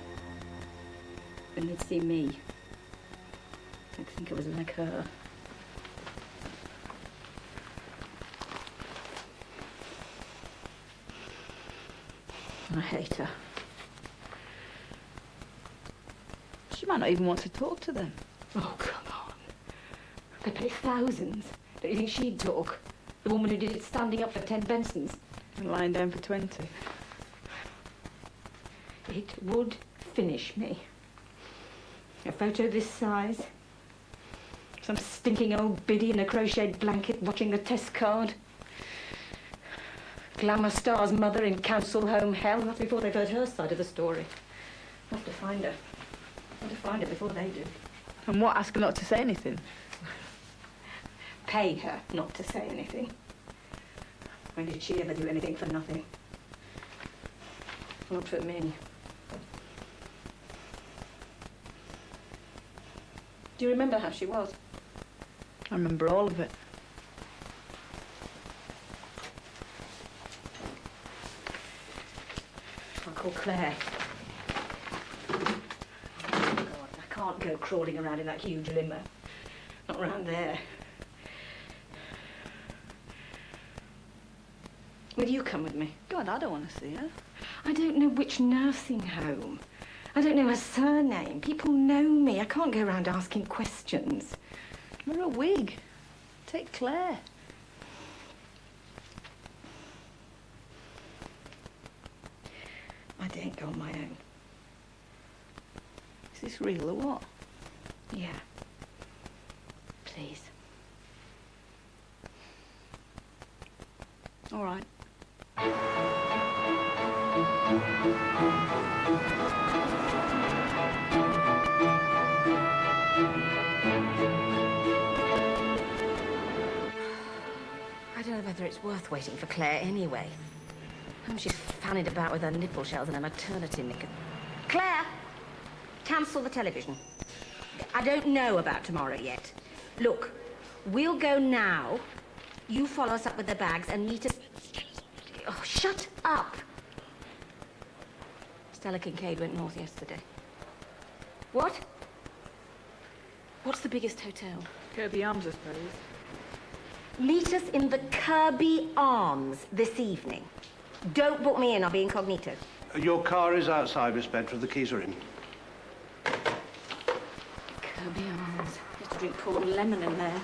And they'd see me. I'd think it was like her. I hate her. She might not even want to talk to them. Oh, come on. They pay thousands. Don't you think she'd talk? The woman who did it standing up for 10 Bensons. And lying down for 20. It would finish me. A photo this size. Some stinking old biddy in a crocheted blanket watching the test card. Glamour star's mother in council home hell. That's before they've heard her side of the story. I'll have to find her. I'll have to find her before they do. And what, ask her not to say anything? Pay her not to say anything. When did she ever do anything for nothing? Not for me. Do you remember how she was? I remember all of it. I'll call Claire. Oh, God, I can't go crawling around in that huge limo. Not around there. Will you come with me? God, I don't want to see her. I don't know which nursing home. I don't know her surname. People know me. I can't go around asking questions. Wear a wig. Take Claire. I daren't go on my own. Is this real or what? Yeah. Please. All right. I don't know whether it's worth waiting for Claire anyway. She's fanning about with her nipple shells and her maternity knicker. Claire! Cancel the television. I don't know about tomorrow yet. Look, we'll go now. You follow us up with the bags and meet us... Oh, shut up! Stella Kincaid went north yesterday. What? What's the biggest hotel? Kirby Arms, I suppose. Meet us in the Kirby Arms this evening. Don't book me in, I'll be incognito. Your car is outside, Miss Bedford. The keys are in. Kirby Arms. You have to drink port and lemon in there.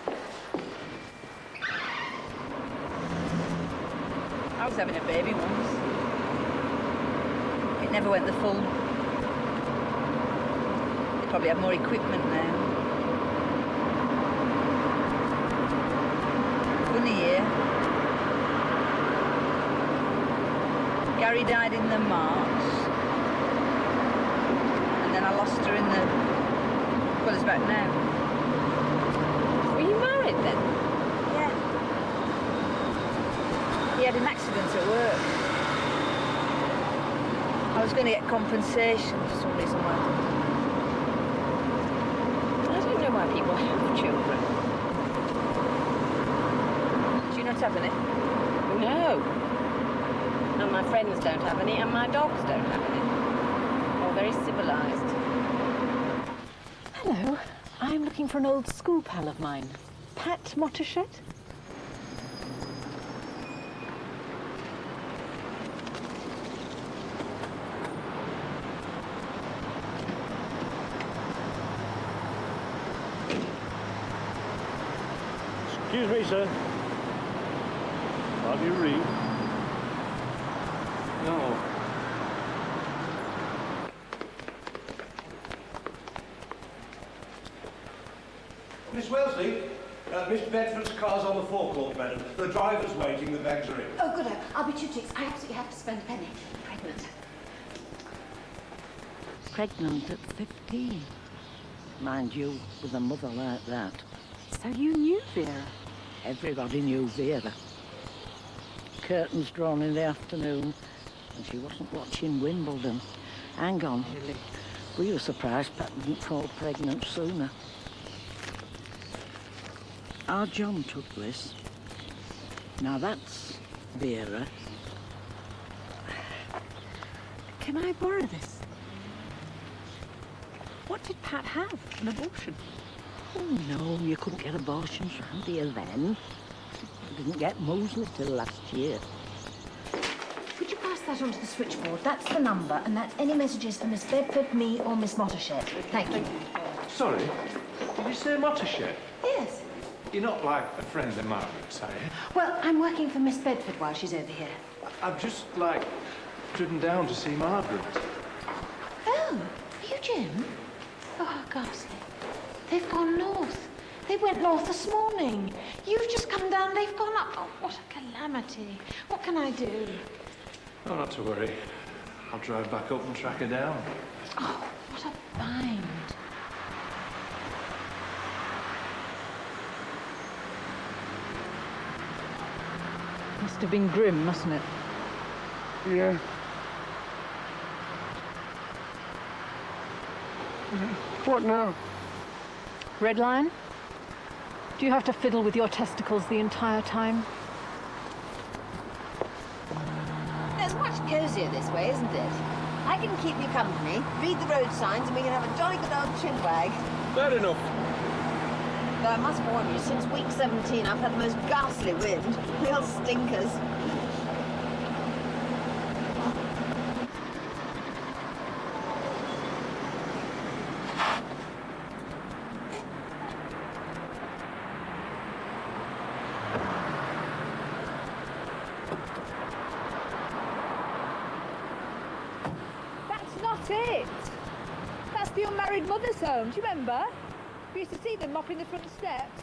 I was having a baby once. It never went the full. They probably have more equipment now. Funny year. Gary died in the March. And then I lost her in the... Well, it's about now. Were you married then? Yeah. He had an accident at work. I was going to get compensation for some reason why. I don't know why people have children. Do you not have any? No. And my friends don't have any, and my dogs don't have any. All very civilized. Hello. I'm looking for an old school pal of mine. Pat Mottershett? Excuse me, sir. How do you read? No. Miss Wellesley, Miss Bedford's car's on the forecourt, madam. The driver's waiting, the bags are in. Oh, good. I'll be 2 ticks. I absolutely have to spend a penny. Pregnant. Pregnant at 15. Mind you, with a mother like that. So you knew Vera? Everybody knew Vera. Curtains drawn in the afternoon, and she wasn't watching Wimbledon. Hang on, Hilly. We were surprised Pat didn't fall pregnant sooner. Our John took this. Now that's Vera. Can I borrow this? What did Pat have? An abortion? Oh, no, you couldn't get abortions round here then. You didn't get Moseley till last year. Could you pass that on to the switchboard? That's the number, and that's any messages for Miss Bedford, me, or Miss Mottershett. Thank you. Sorry, did you say Mottershett? Yes. You're not like a friend of Margaret's, are you? Well, I'm working for Miss Bedford while she's over here. I've just, driven down to see Margaret. Oh, are you Jim? Oh, ghastly. They've gone north. They went north this morning. You've just come down, they've gone up. Oh, what a calamity. What can I do? Oh, not to worry. I'll drive back up and track her down. Oh, what a bind. Must have been grim, mustn't it? Yeah. What now? Red line? Do you have to fiddle with your testicles the entire time? It's much cosier this way, isn't it? I can keep you company, read the road signs, and we can have a jolly good old chin wag. Fair enough. Though I must warn you, since week 17 I've had the most ghastly wind. Real stinkers. it. That's the unmarried mother's home, do you remember? We used to see them mopping the front steps.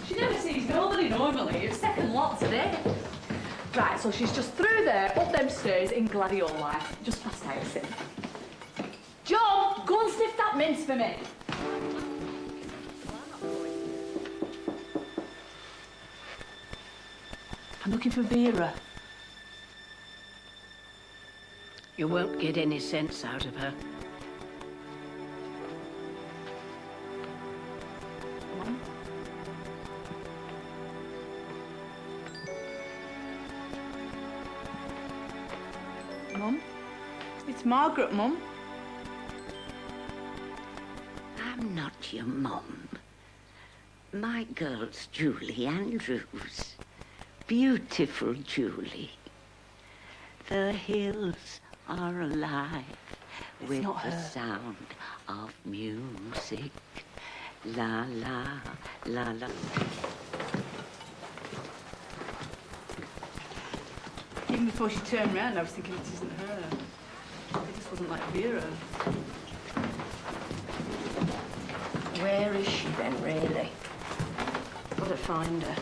She never sees nobody normally. It's second lot today. Right, so she's just through there, up them stairs in gladioli, just past Hyacinth. John, go and sniff that mince for me. I'm looking for Vera. You won't get any sense out of her. Mum? It's Margaret, Mum. I'm not your mum. My girl's Julie Andrews. Beautiful Julie. The hills are alive with not the her. sound of music. La la, la la. Even before she turned round, I was thinking it isn't her. It just wasn't like Vera. Where is she then, really? Gotta find her.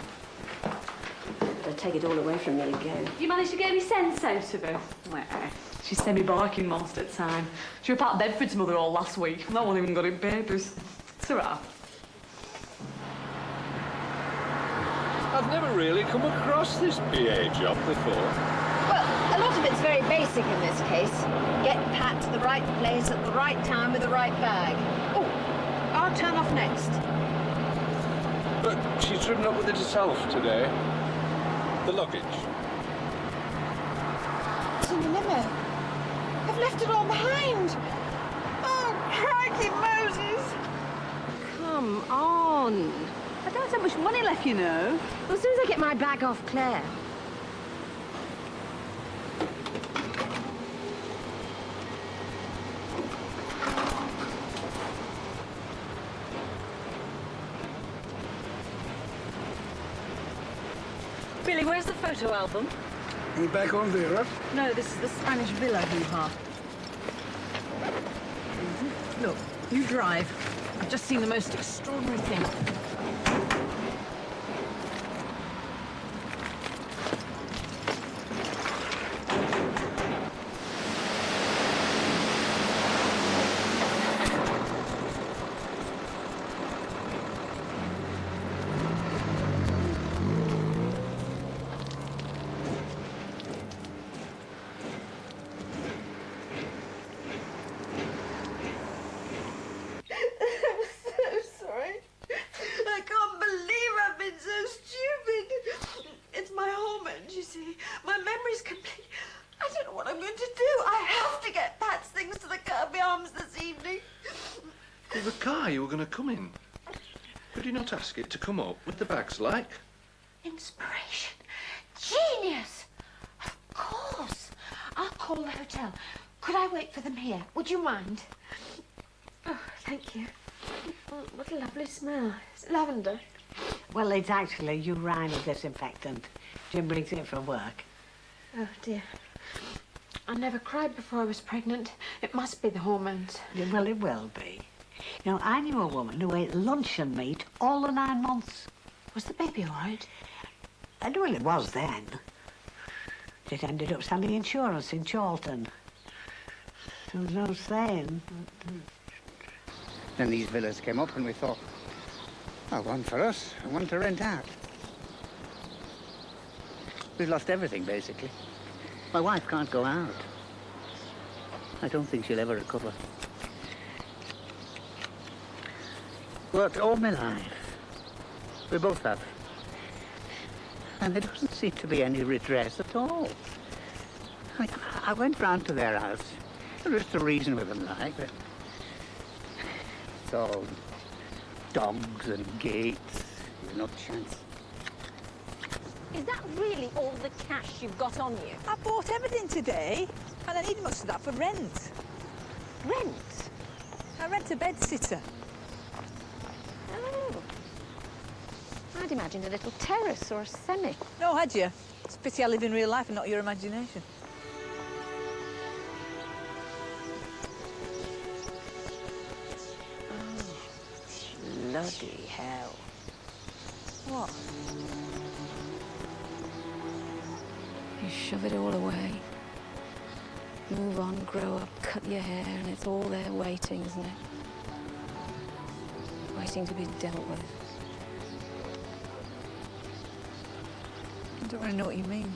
Gotta take it all away from me again. You managed to get any sense out of her? Well, she's semi-barking most of the time. She was part of Bedford's mother all last week. That one even got in papers. It's all right. I've never really come across this PA job before. Well, a lot of it's very basic in this case. Get Pat to the right place at the right time with the right bag. Oh, I'll turn off next. But she's driven up with it herself today. The luggage. It's in the limo. I've left it all behind. Oh, crikey Moses. Come on. I don't have much money left, you know. Well, as soon as I get my bag off Claire. Billy, where's the photo album? Are you back on Vera? No, this is the Spanish villa hoo-ha. Look, you drive. I've just seen the most extraordinary thing. The car you were going to come in. Could you not ask it to come up with the bags like? Inspiration. Genius. Of course. I'll call the hotel. Could I wait for them here? Would you mind? Oh, thank you. Oh, what a lovely smell. It's lavender. Well, it's actually urine disinfectant. Jim brings it from work. Oh, dear. I never cried before I was pregnant. It must be the hormones. Yeah, well, it will be. You know, I knew a woman who ate luncheon meat all the 9 months. Was the baby all right? Well, it was then. It ended up selling insurance in Charlton. There was no saying. Then these villas came up and we thought, oh, one for us and one to rent out. We've lost everything, basically. My wife can't go out. I don't think she'll ever recover. Worked all my life. We both have. And there doesn't seem to be any redress at all. I went round to their house. Just to reason with them, like. It's all dogs and gates, no chance. Is that really all the cash you've got on you? I bought everything today, and I need much of that for rent. Rent? I rent a bed-sitter. Oh. I'd imagined a little terrace or a semi. No, had you? It's a pity I live in real life and not your imagination. Bloody hell. What? You shove it all away. Move on, grow up, cut your hair, and it's all there waiting, isn't it? Waiting to be dealt with. I don't really know what you mean.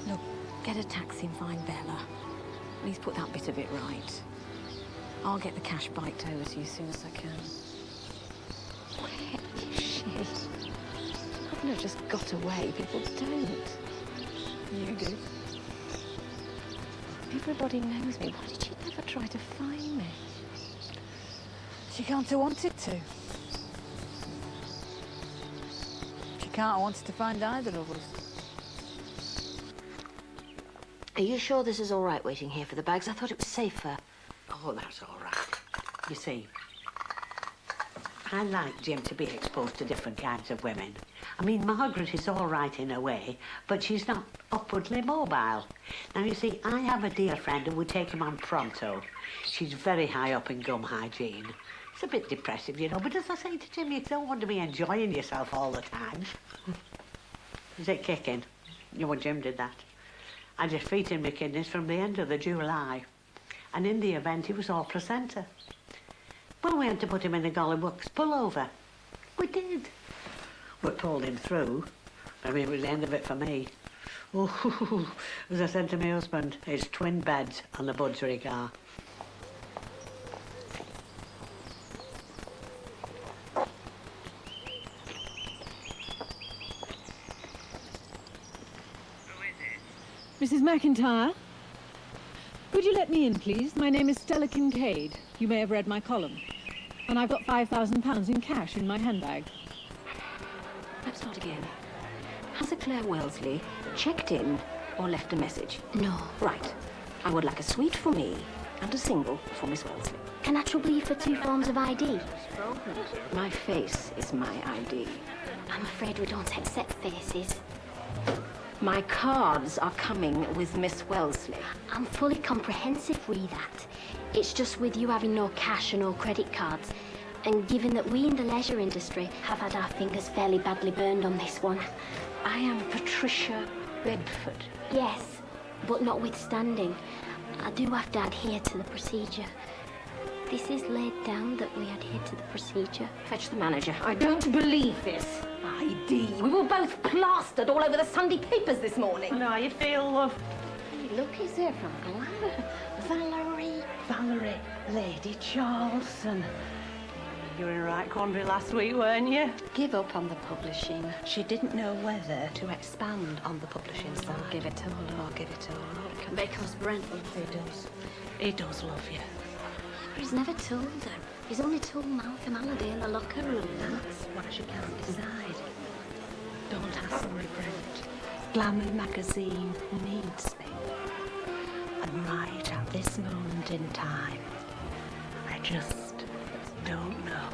Look, get a taxi and find Bella. At least put that bit of it right. I'll get the cash biked over to you as soon as I can. Where is she? I couldn't have just got away. People don't. You do. Everybody knows me. Why did she never try to find me? She can't have wanted to. She can't have wanted to find either of us. Are you sure this is all right waiting here for the bags? I thought it was safer. Oh, that's all right. You see, I like Jim to be exposed to different kinds of women. I mean, Margaret is all right in a way, but she's not upwardly mobile. Now, you see, I have a dear friend who would take him on pronto. She's very high up in gum hygiene. It's a bit depressive, you know, but as I say to Jim, you don't want to be enjoying yourself all the time. Is it kicking? You know, Jim did that. I just feed him my kidneys from the end of the July. And in the event, he was all placenta. Well, we had to put him in a Gollywux pullover. We did. We pulled him through. I mean, it was the end of it for me. Oh, as I said to my husband, it's twin beds on the Budgery car. Mrs. McIntyre? Could you let me in, please? My name is Stella Kincaid. You may have read my column. And I've got £5,000 in cash in my handbag. Let's start again. Has a Claire Wellesley checked in or left a message? No. Right. I would like a suite for me and a single for Miss Wellesley. Can I trouble you for 2 forms of ID? My face is my ID. I'm afraid we don't accept faces. My cards are coming with Miss Wellesley. I'm fully comprehensive with that. It's just with you having no cash and no credit cards, and given that we in the leisure industry have had our fingers fairly badly burned on this one. I am Patricia Bedford. Yes, but notwithstanding, I do have to adhere to the procedure. This is laid down that we adhere to the procedure. Fetch the manager. I don't believe this. ID. We were both plastered all over the Sunday papers this morning. And how you feel, love? Hey, look, is there from Valerie? Valerie, Lady Charleston. You were in a right quandary last week, weren't you? Give up on the publishing. She didn't know whether To expand on the publishing side. I'll give it all. I'll give it all. Because Brent, he does love you. he's never told her. He's only told Malcolm Halliday in the locker room. That's what she can't decide. Don't hassle me, Brent. Glamour magazine needs me. And right at this moment in time, I just don't know.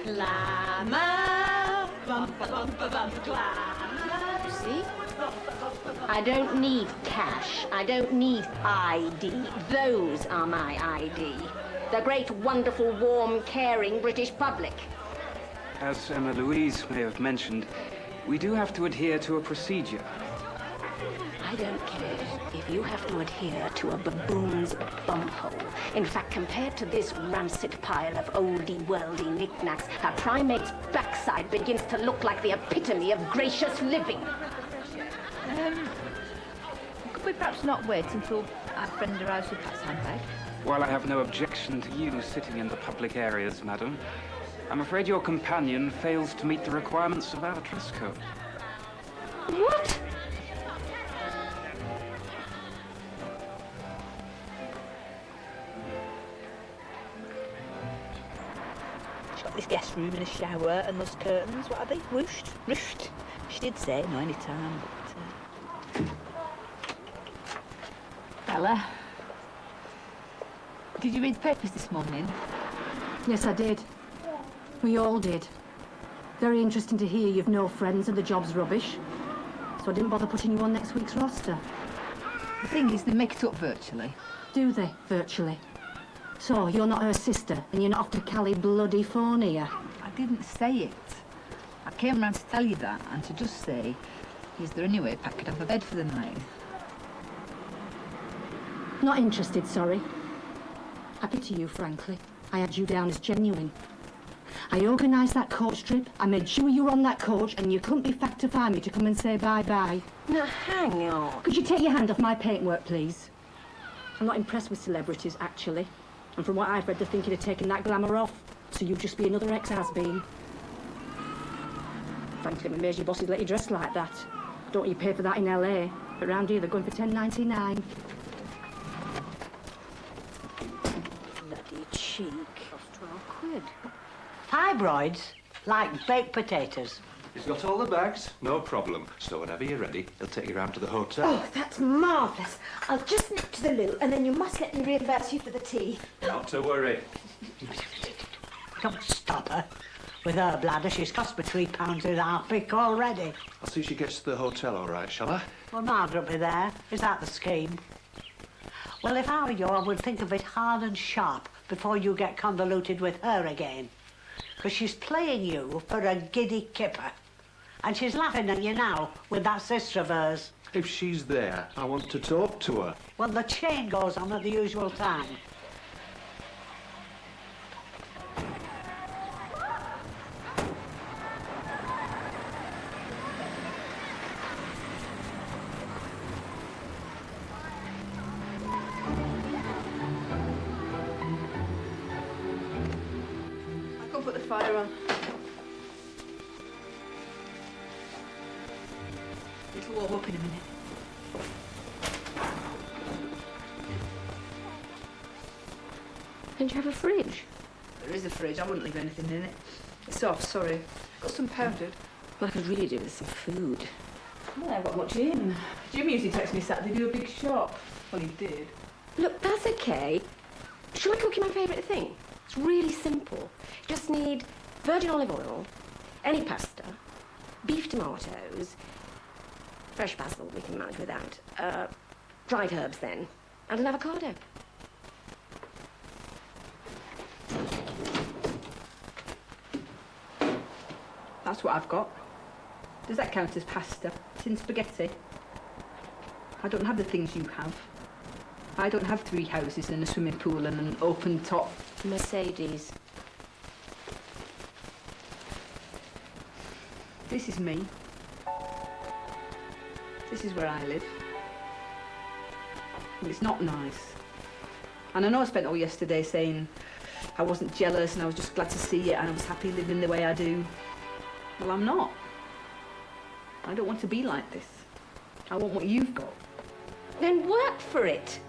Glamour, bumper, bumper, bumper, glamour. You see? I don't need cash. I don't need ID. Those are my ID. The great, wonderful, warm, caring British public. As Emma Louise may have mentioned, we do have to adhere to a procedure. I don't care if you have to adhere to a baboon's bumhole. In fact, compared to this rancid pile of oldie-worldy knickknacks, a primate's backside begins to look like the epitome of gracious living. Could we perhaps not wait until our friend arrives with Pat's handbag? While I have no objection to you sitting in the public areas, madam, I'm afraid your companion fails to meet the requirements of our dress code. What? got this guest room and a shower and those curtains. What are they? Roofed. She did say no any time, but... Bella, did you read the papers this morning? Yes, I did. We all did. Very interesting to hear you've no friends and the job's rubbish. So I didn't bother putting you on next week's roster. The thing is, they make it up virtually. Do they, virtually? So, you're not her sister, and you're not off to Cali bloody phone here? I didn't say it. I came round to tell you that, and to just say, is there any way Pat could have a bed for the night? Not interested, sorry. I pity you, frankly. I had you down as genuine. I organised that coach trip, I made sure you were on that coach, and you couldn't be fact to find me to come and say bye-bye. Now, hang on. Could you take your hand off my paintwork, please? I'm not impressed with celebrities, actually. And from what I've read, they're thinking of taking that glamour off. So you'll just be another ex-has-been. Frankly, I'm amazed your bosses let you dress like that. Don't you pay for that in LA? But round here, they're going for $10.99. Bloody cheek. Cost 12 quid. Fibroids? Like baked potatoes. He's got all the bags, no problem. So whenever you're ready, he'll take you round to the hotel. Oh, that's marvellous. I'll just nip to the loo, and then you must let me reimburse you for the tea. Not to worry. Don't stop her. With her bladder, she's cost me £3.5 big already. I'll see she gets to the hotel all right, shall I? Will Margaret be there? Is that the scheme? Well, if I were you, I would think of it hard and sharp before you get convoluted with her again. Because she's playing you for a giddy kipper. And she's laughing at you now with that sister of hers. If she's there, I want to talk to her. Well, the chain goes on at the usual time. I'll go put the fire on. It'll warm up in a minute. Don't you have a fridge? There is a fridge. I wouldn't leave anything in it. It's off, sorry. Got some powdered. Well, I could really do with some food. Well, I've got much in. Jim usually texts me Saturday, do a big shop. Well, he did. Look, that's okay. Shall I cook you my favourite thing? It's really simple. You just need virgin olive oil, any pasta, beef tomatoes, fresh basil we can manage without, dried herbs then, and an avocado. That's what I've got. Does that count as pasta? Tin spaghetti? I don't have the things you have. I don't have 3 houses and a swimming pool and an open top Mercedes. This is me. This is where I live. And it's not nice. And I know I spent all yesterday saying I wasn't jealous and I was just glad to see it and I was happy living the way I do. Well, I'm not. I don't want to be like this. I want what you've got. Then work for it.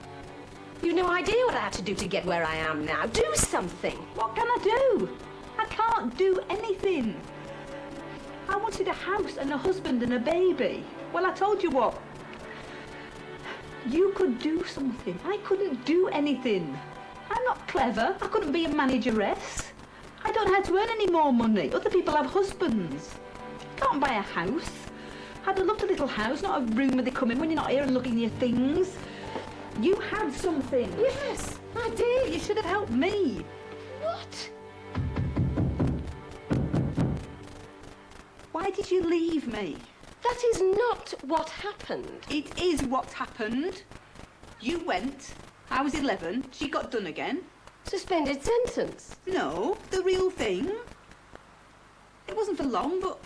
You've no idea what I had to do to get where I am now. Do something. What can I do? I can't do anything. I wanted a house and a husband and a baby. Well, I told you what. You could do something. I couldn't do anything. I'm not clever. I couldn't be a manageress. I don't know how to earn any more money. Other people have husbands. Can't buy a house. I'd have loved a little house, not a room where they come in when you're not here and looking at your things. You had something. Yes, I did. You should have helped me. What? Why did you leave me? That is not what happened. It is what happened. You went. I was 11. She got done again. Suspended sentence. No, the real thing. It wasn't for long, but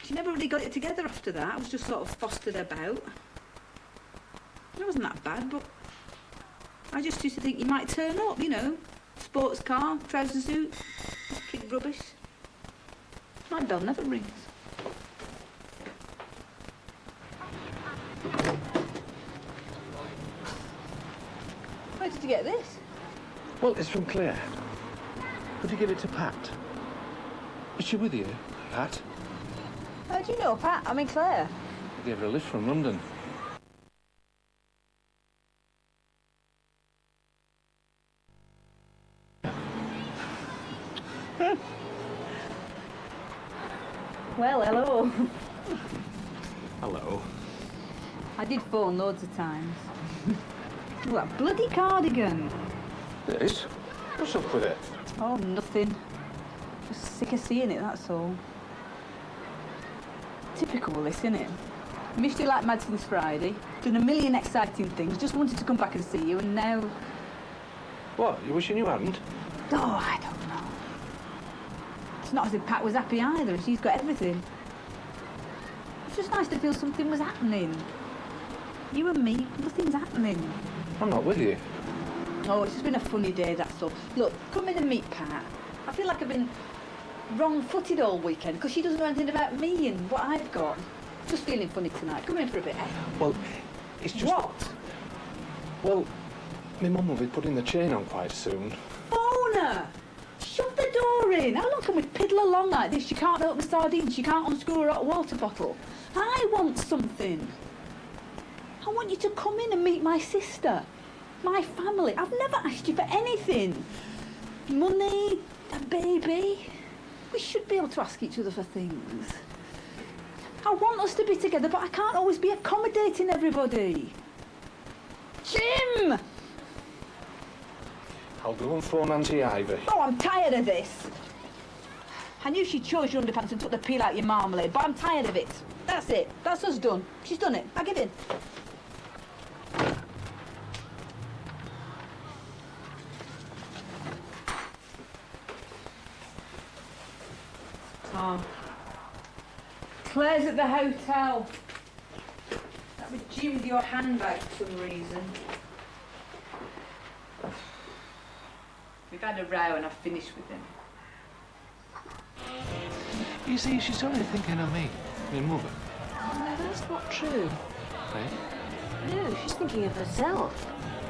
she never really got it together after that. I was just sort of fostered about. It wasn't that bad, but I just used to think you might turn up, you know. Sports car, trouser suit, kid rubbish. My bell never rings. Where did you get this? Well, it's from Claire. Could you give it to Pat? Is she with you, Pat? How do you know, Pat? I mean, Claire. I gave her a lift from London. Well, hello. Hello. I did phone loads of times. Oh, that bloody cardigan. This? What's up with it? Oh, nothing. Just sick of seeing it, that's all. Typical, this, isn't it? Missed you like mad since Friday. Done a million exciting things. Just wanted to come back and see you, and now... What? You wishing you hadn't? Oh, I don't know. It's not as if Pat was happy either, and she's got everything. It's just nice to feel something was happening. You and me, nothing's happening. I'm not with you. Oh, it's just been a funny day, that's all. Look, come in and meet Pat. I feel like I've been wrong-footed all weekend because she doesn't know anything about me and what I've got. Just feeling funny tonight. Come in for a bit, eh? Well, it's just... What? Well, my mum will be putting the chain on quite soon. Phone her! Shut the door in! How long can we piddle along like this? She can't open the sardines, she can't unscrew her hot water bottle. I want something. I want you to come in and meet my sister. My family. I've never asked you for anything. Money, a baby. We should be able to ask each other for things. I want us to be together, but I can't always be accommodating everybody. Jim! I'll go and phone Auntie Ivy. Oh, I'm tired of this. I knew she chose your underpants and took the peel out your marmalade, but I'm tired of it. That's it. That's us done. She's done it. I give in. Oh. Claire's at the hotel. That was Jim with your handbag for some reason. We've had a row and I've finished with him. You see, she's only thinking of me, your mother. No, that's not true. Eh? No, she's thinking of herself.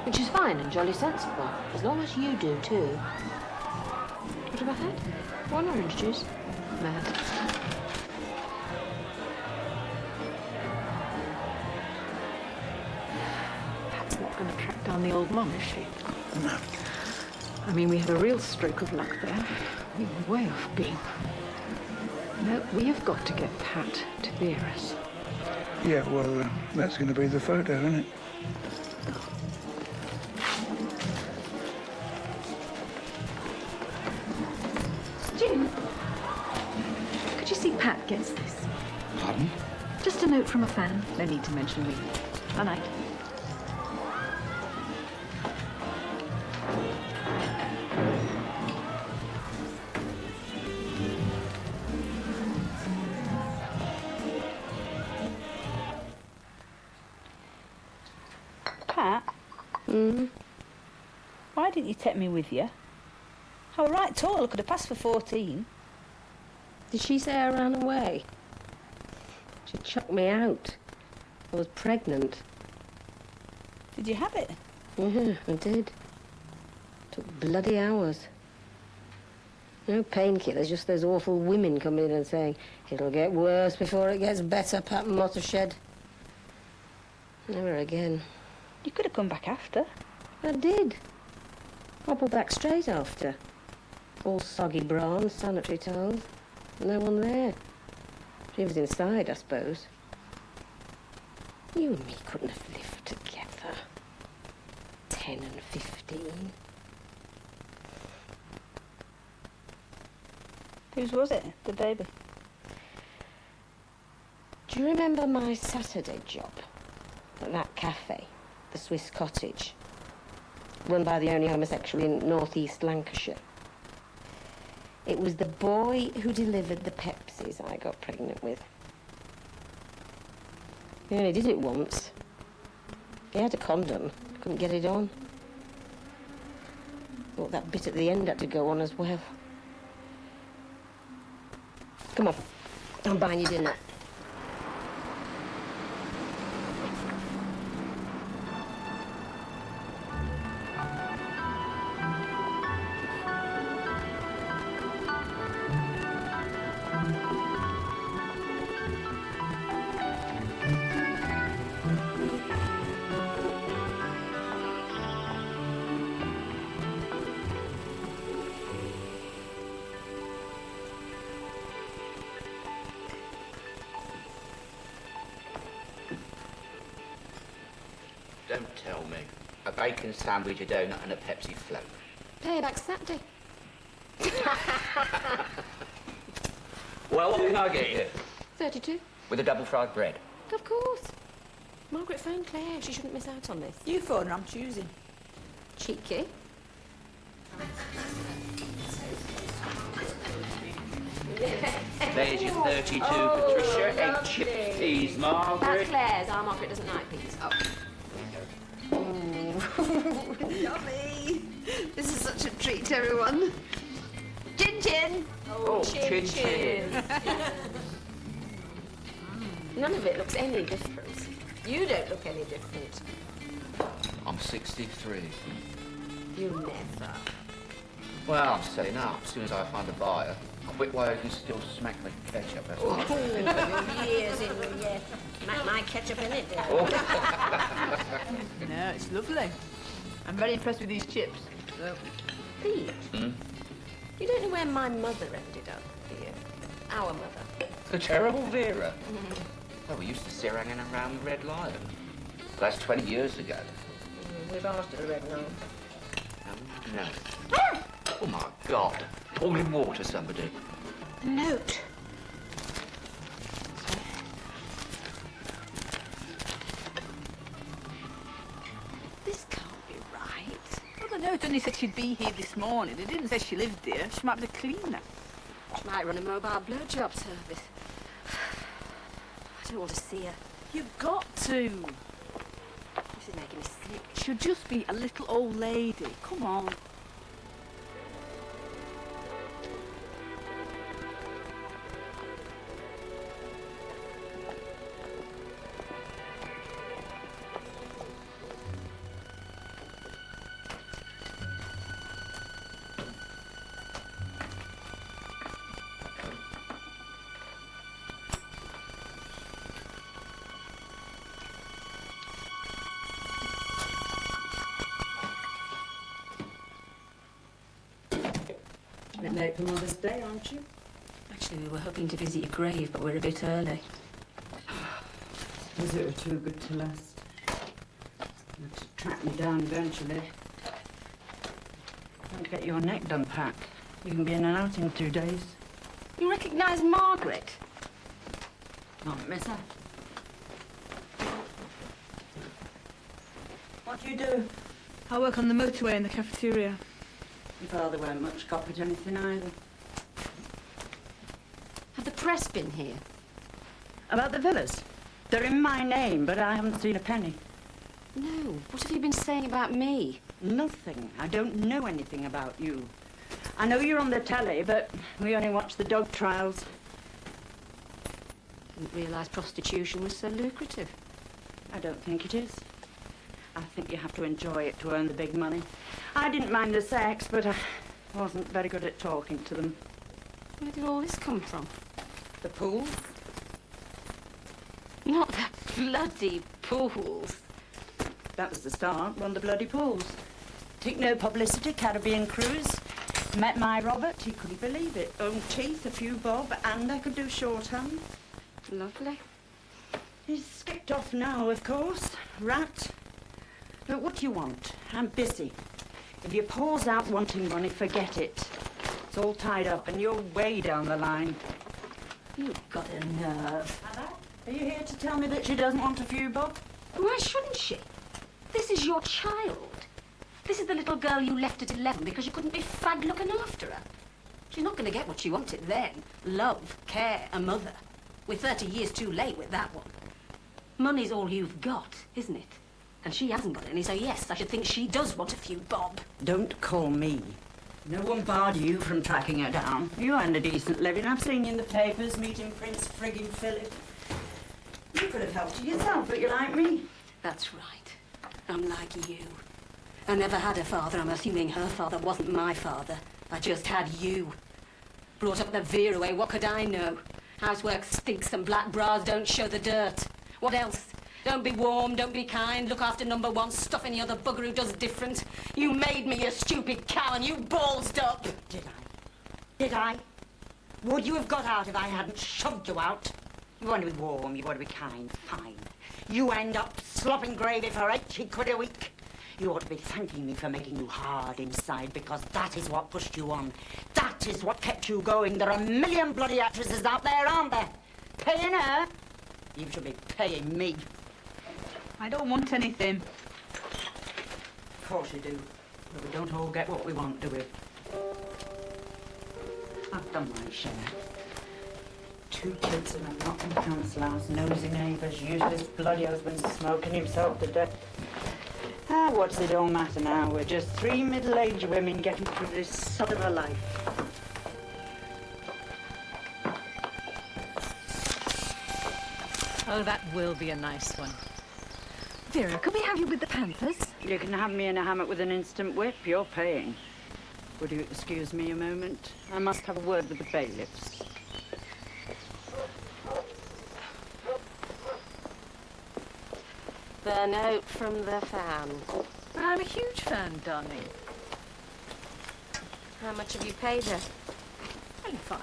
Which is fine and jolly sensible, as long as you do too. What have I had? One orange juice. Mad. Pat's not going to track down the old mum, is she? No. I mean, we had a real stroke of luck there. We were way off beam. No, we have got to get Pat to bear us. Yeah, well, that's going to be the photo, isn't it? Jim, could you see Pat gets this? Pardon? Just a note from a fan. No need to mention me. All night. Pat? Why didn't you take me with you? I was right tall, I could have passed for 14. Did she say I ran away? She chucked me out. I was pregnant. Did you have it? Yeah, I did. Took bloody hours. No painkillers, just those awful women coming in and saying, it'll get worse before it gets better, Pat Mottershed. Never again. You could have come back after. I did. Hobbled back straight after. All soggy bra and sanitary towels. No one there. She was inside, I suppose. You and me couldn't have lived together. 10 and 15. Whose was it? The baby? Do you remember my Saturday job at that cafe, the Swiss Cottage, run by the only homosexual in northeast Lancashire? It was the boy who delivered the Pepsis I got pregnant with. He only did it once. He had a condom, couldn't get it on. Thought that bit at the end had to go on as well. Come on, I'm buying you dinner. Don't tell me. A bacon sandwich, a donut and a Pepsi float. Payback Saturday. Well, what can I get you? 32. With a double fried bread. Of course. Margaret phoned Claire. She shouldn't miss out on this. You phone her, I'm choosing. Cheeky. There's your 32, Patricia. Egg chips, please, Margaret. That's Claire's. Our Margaret doesn't like peas. Yummy! This is such a treat to everyone. Chin chin! Oh, chin chin. None of it looks any different. You don't look any different. I'm 63. You never. Well, I'm setting up. As soon as I find a buyer, quick way I can still smack the ketchup. That's all. Oh, years in yet. Smack my ketchup in it, dear. No, it's lovely. I'm very impressed with these chips. So. Pete, you don't know where my mother ended up, do you? Our mother. The terrible Vera. Oh, we used to see her hanging around the Red Lion. That's 20 years ago. We've asked her the Red Lion. No. Oh, my God. Boiling water, somebody. Note. This can't be right. Well, the note only said she'd be here this morning. It didn't say she lived here. She might be the cleaner. She might run a mobile blowjob service. I don't want to see her. You've got to. This is making me sick. She'll just be a little old lady. Come on. A bit late for Mother's Day, aren't you? Actually, we were hoping to visit your grave, but we're a bit early. Was it too good to last? You had to track me down eventually. Don't get your neck done, Pat. You can be in and out in 2 days. You recognise Margaret? Not miss her. What do you do? I work on the motorway in the cafeteria. Your father weren't much cop at anything either. Have the press been here? About the villas? They're in my name, but I haven't seen a penny. No. What have you been saying about me? Nothing. I don't know anything about you. I know you're on the telly, but we only watch the dog trials. Didn't realise prostitution was so lucrative. I don't think it is. I think you have to enjoy it to earn the big money. I didn't mind the sex, but I wasn't very good at talking to them. Where did all this come from? The pools? Not the bloody pools. That was the start, one of the bloody pools. Took no publicity, Caribbean cruise. Met my Robert, he couldn't believe it. Own teeth, a few bob, and I could do shorthand. Lovely. He's skipped off now, of course. Rat. Look, what do you want? I'm busy. If you pause out wanting money, forget it. It's all tied up, and you're way down the line. You've got a nerve. Are you here to tell me that she doesn't want a few bob? Why shouldn't she? This is your child. This is the little girl you left at 11 because you couldn't be fag looking after her. She's not going to get what she wanted then. Love, care, a mother. We're 30 years too late with that one. Money's all you've got, isn't it? And she hasn't got any, so yes, I should think she does want a few bob. Don't call me. No one barred you from tracking her down. You earned a decent living. I've seen you in the papers meeting Prince frigging Philip. You could have helped her yourself, but you're like me. That's right. I'm like you. I never had a father. I'm assuming her father wasn't my father. I just had you. Brought up the Vera way, what could I know? Housework stinks and black bras don't show the dirt. What else? Don't be warm, don't be kind, look after number one, stuff any other bugger who does different. You made me, you stupid cow, and you ballsed up. Did I? Would you have got out if I hadn't shoved you out? You want to be warm, you want to be kind, fine. You end up slopping gravy for 80 quid a week. You ought to be thanking me for making you hard inside, because that is what pushed you on. That is what kept you going. There are a million bloody actresses out there, aren't there? Paying her? You should be paying me. I don't want anything. Of course you do. But we don't all get what we want, do we? I've done my share. 2 kids and a rotten council house, nosy neighbours, useless bloody husband smoking himself to death. Ah, what's it all matter now? We're just 3 middle-aged women getting through this sod of a life. Oh, that will be a nice one. Vera, can we have you with the Panthers? You can have me in a hammock with an instant whip. You're paying. Would you excuse me a moment? I must have a word with the bailiffs. The note from the fan. I'm a huge fan, darling. How much have you paid her? 25.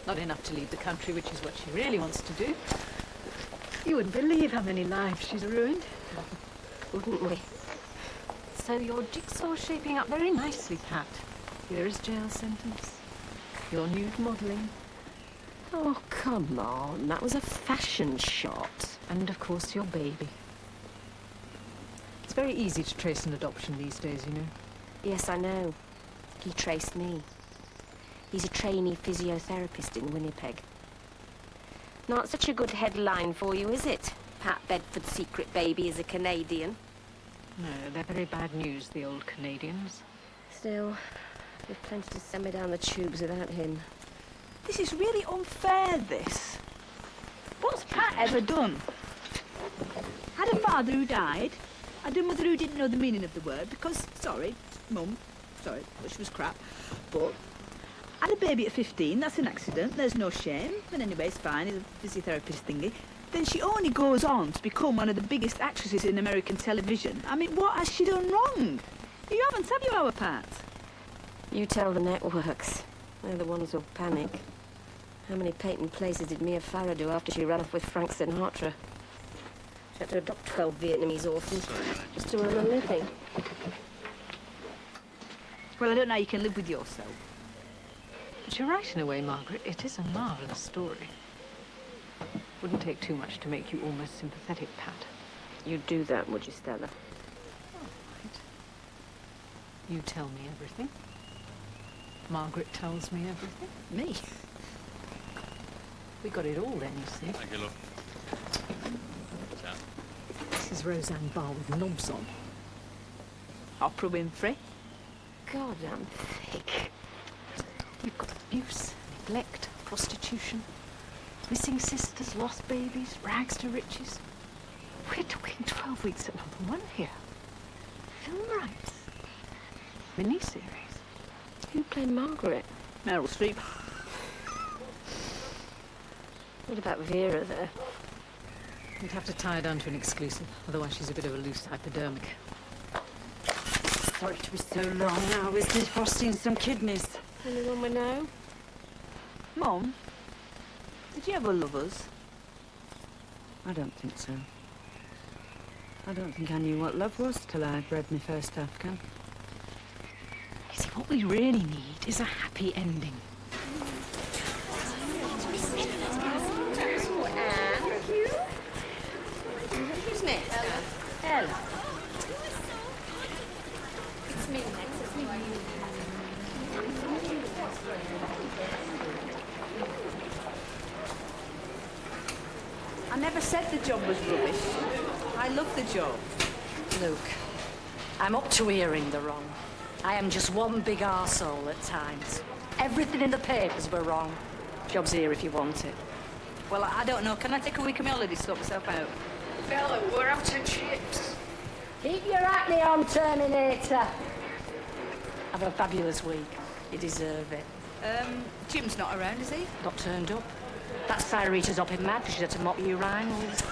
Not enough to leave the country, which is what she really wants to do. You wouldn't believe how many lives she's ruined. Wouldn't we? So your jigsaw's shaping up very nicely, Pat. Vera's jail sentence. Your nude modelling. Oh, come on. That was a fashion shot. And, of course, your baby. It's very easy to trace an adoption these days, you know. Yes, I know. He traced me. He's a trainee physiotherapist in Winnipeg. Not such a good headline for you, is it? Pat Bedford's secret baby is a Canadian. No, they're very bad news, the old Canadians. Still, we've plenty to send me down the tubes without him. This is really unfair, this. What's Pat ever done? Had a father who died, had a mother who didn't know the meaning of the word because, sorry, Mum, sorry, but she was crap, but had a baby at 15, that's an accident, there's no shame, and anyway, it's fine, he's a physiotherapist thingy. Then she only goes on to become one of the biggest actresses in American television. I mean, what has she done wrong? You haven't, have you, our Pat? You tell the networks. They're the ones who'll panic. How many patent places did Mia Farrow do after she ran off with Frank Sinatra? She had to adopt 12 Vietnamese orphans just to earn a living. Well, I don't know how you can live with yourself. But you're right in a way, Margaret. It is a marvellous story. Wouldn't take too much to make you almost sympathetic, Pat. You'd do that, would you, Stella? All right. You tell me everything. Margaret tells me everything. Me? We got it all then, you see. Thank you, love. This is Roseanne Barr with knobs on. Oprah Winfrey. God, I'm thick. We've got abuse, neglect, prostitution, missing sisters, lost babies, rags to riches. We're talking 12 weeks at #1 here. Film rights. Mini-series. Who played Margaret? Meryl Streep. What about Vera, there? You'd have to tie her down to an exclusive, otherwise she's a bit of a loose hypodermic. Sorry to be so long now. Is defrosting some kidneys? Anyone we know? Mum, did you ever love us? I don't think so. I don't think I knew what love was till I bred my first Afghan. You see, what we really need is a happy ending. Who's next? Ella. It's me next. It's me. I never said the job was rubbish. I love the job. Luke, I'm up to hearing the wrong. I am just one big arsehole at times. Everything in the papers were wrong. Job's here if you want it. Well, I don't know. Can I take a week of my holiday to sort myself out? Bella, we're out of chips. Keep your acne on, Terminator. Have a fabulous week. You deserve it. Jim's not around, is he? Not turned up. That Cyrita's up in mad because she had to mop you rhinos.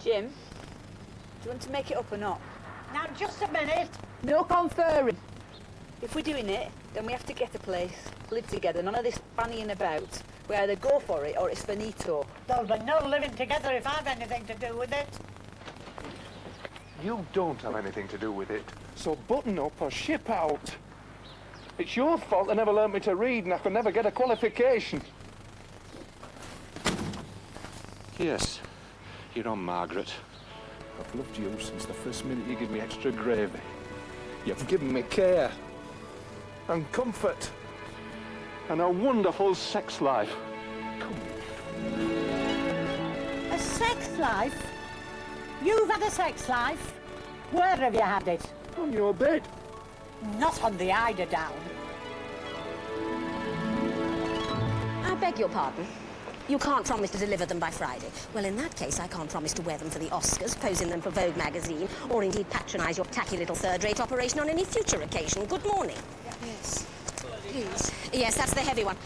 Jim, do you want to make it up or not? Now, just a minute. No conferring. If we're doing it, then we have to get a place, live together, none of this fannying about. We either go for it or it's finito. There'll be no living together if I've anything to do with it. You don't have anything to do with it. So button up or ship out. It's your fault I never learnt me to read and I could never get a qualification. Yes, you're on, Margaret. I've loved you since the first minute you give me extra gravy. You've given me care and comfort and a wonderful sex life. A sex life? You've had a sex life? Where have you had it? On your bed. Not on the eider down. I beg your pardon. You can't promise to deliver them by Friday. Well, in that case, I can't promise to wear them for the Oscars, pose in them for Vogue magazine, or indeed patronise your tacky little third-rate operation on any future occasion. Good morning. Yes. Please. Yes, that's the heavy one.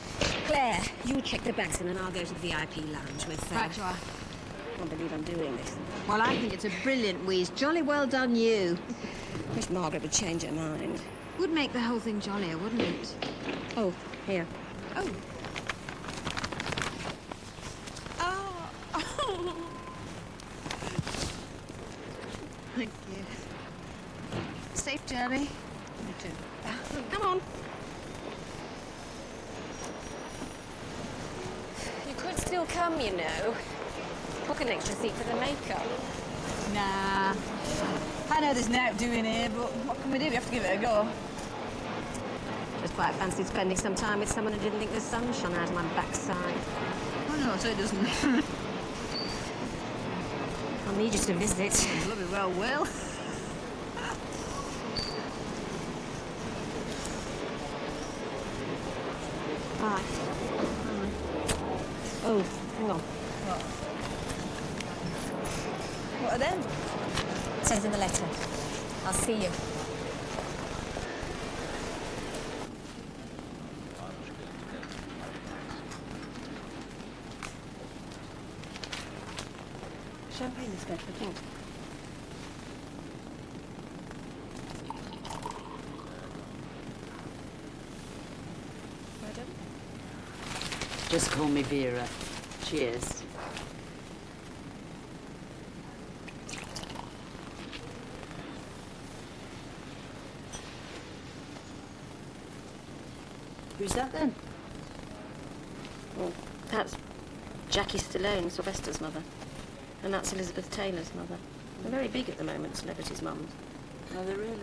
Claire, you check the bags in and I'll go to the VIP lounge with... Right, you are. I can't believe I'm doing this. Well, I think it's a brilliant wheeze. Jolly well done, you. Wish Margaret would change her mind. Would make the whole thing jollier, wouldn't it? Oh, here. Oh. Thank you. Safe journey. You too. Come on. You could still come, you know. Book an extra seat for the makeup. Nah. I know there's no doing here, but what can we do? We have to give it a go. Just quite fancied spending some time with someone who didn't think the sun shone out of my backside. Oh no, so it doesn't. I'll need you to visit. Bloody well will. Right. Oh, hang on. What are them? It says in the letter. I'll see you. Champagne is good for drink. Madam? Just call me Vera. Cheers. Who's that then? Well, that's Jackie Stallone, Sylvester's mother. And that's Elizabeth Taylor's mother. They're very big at the moment, celebrities' mums. Are they really?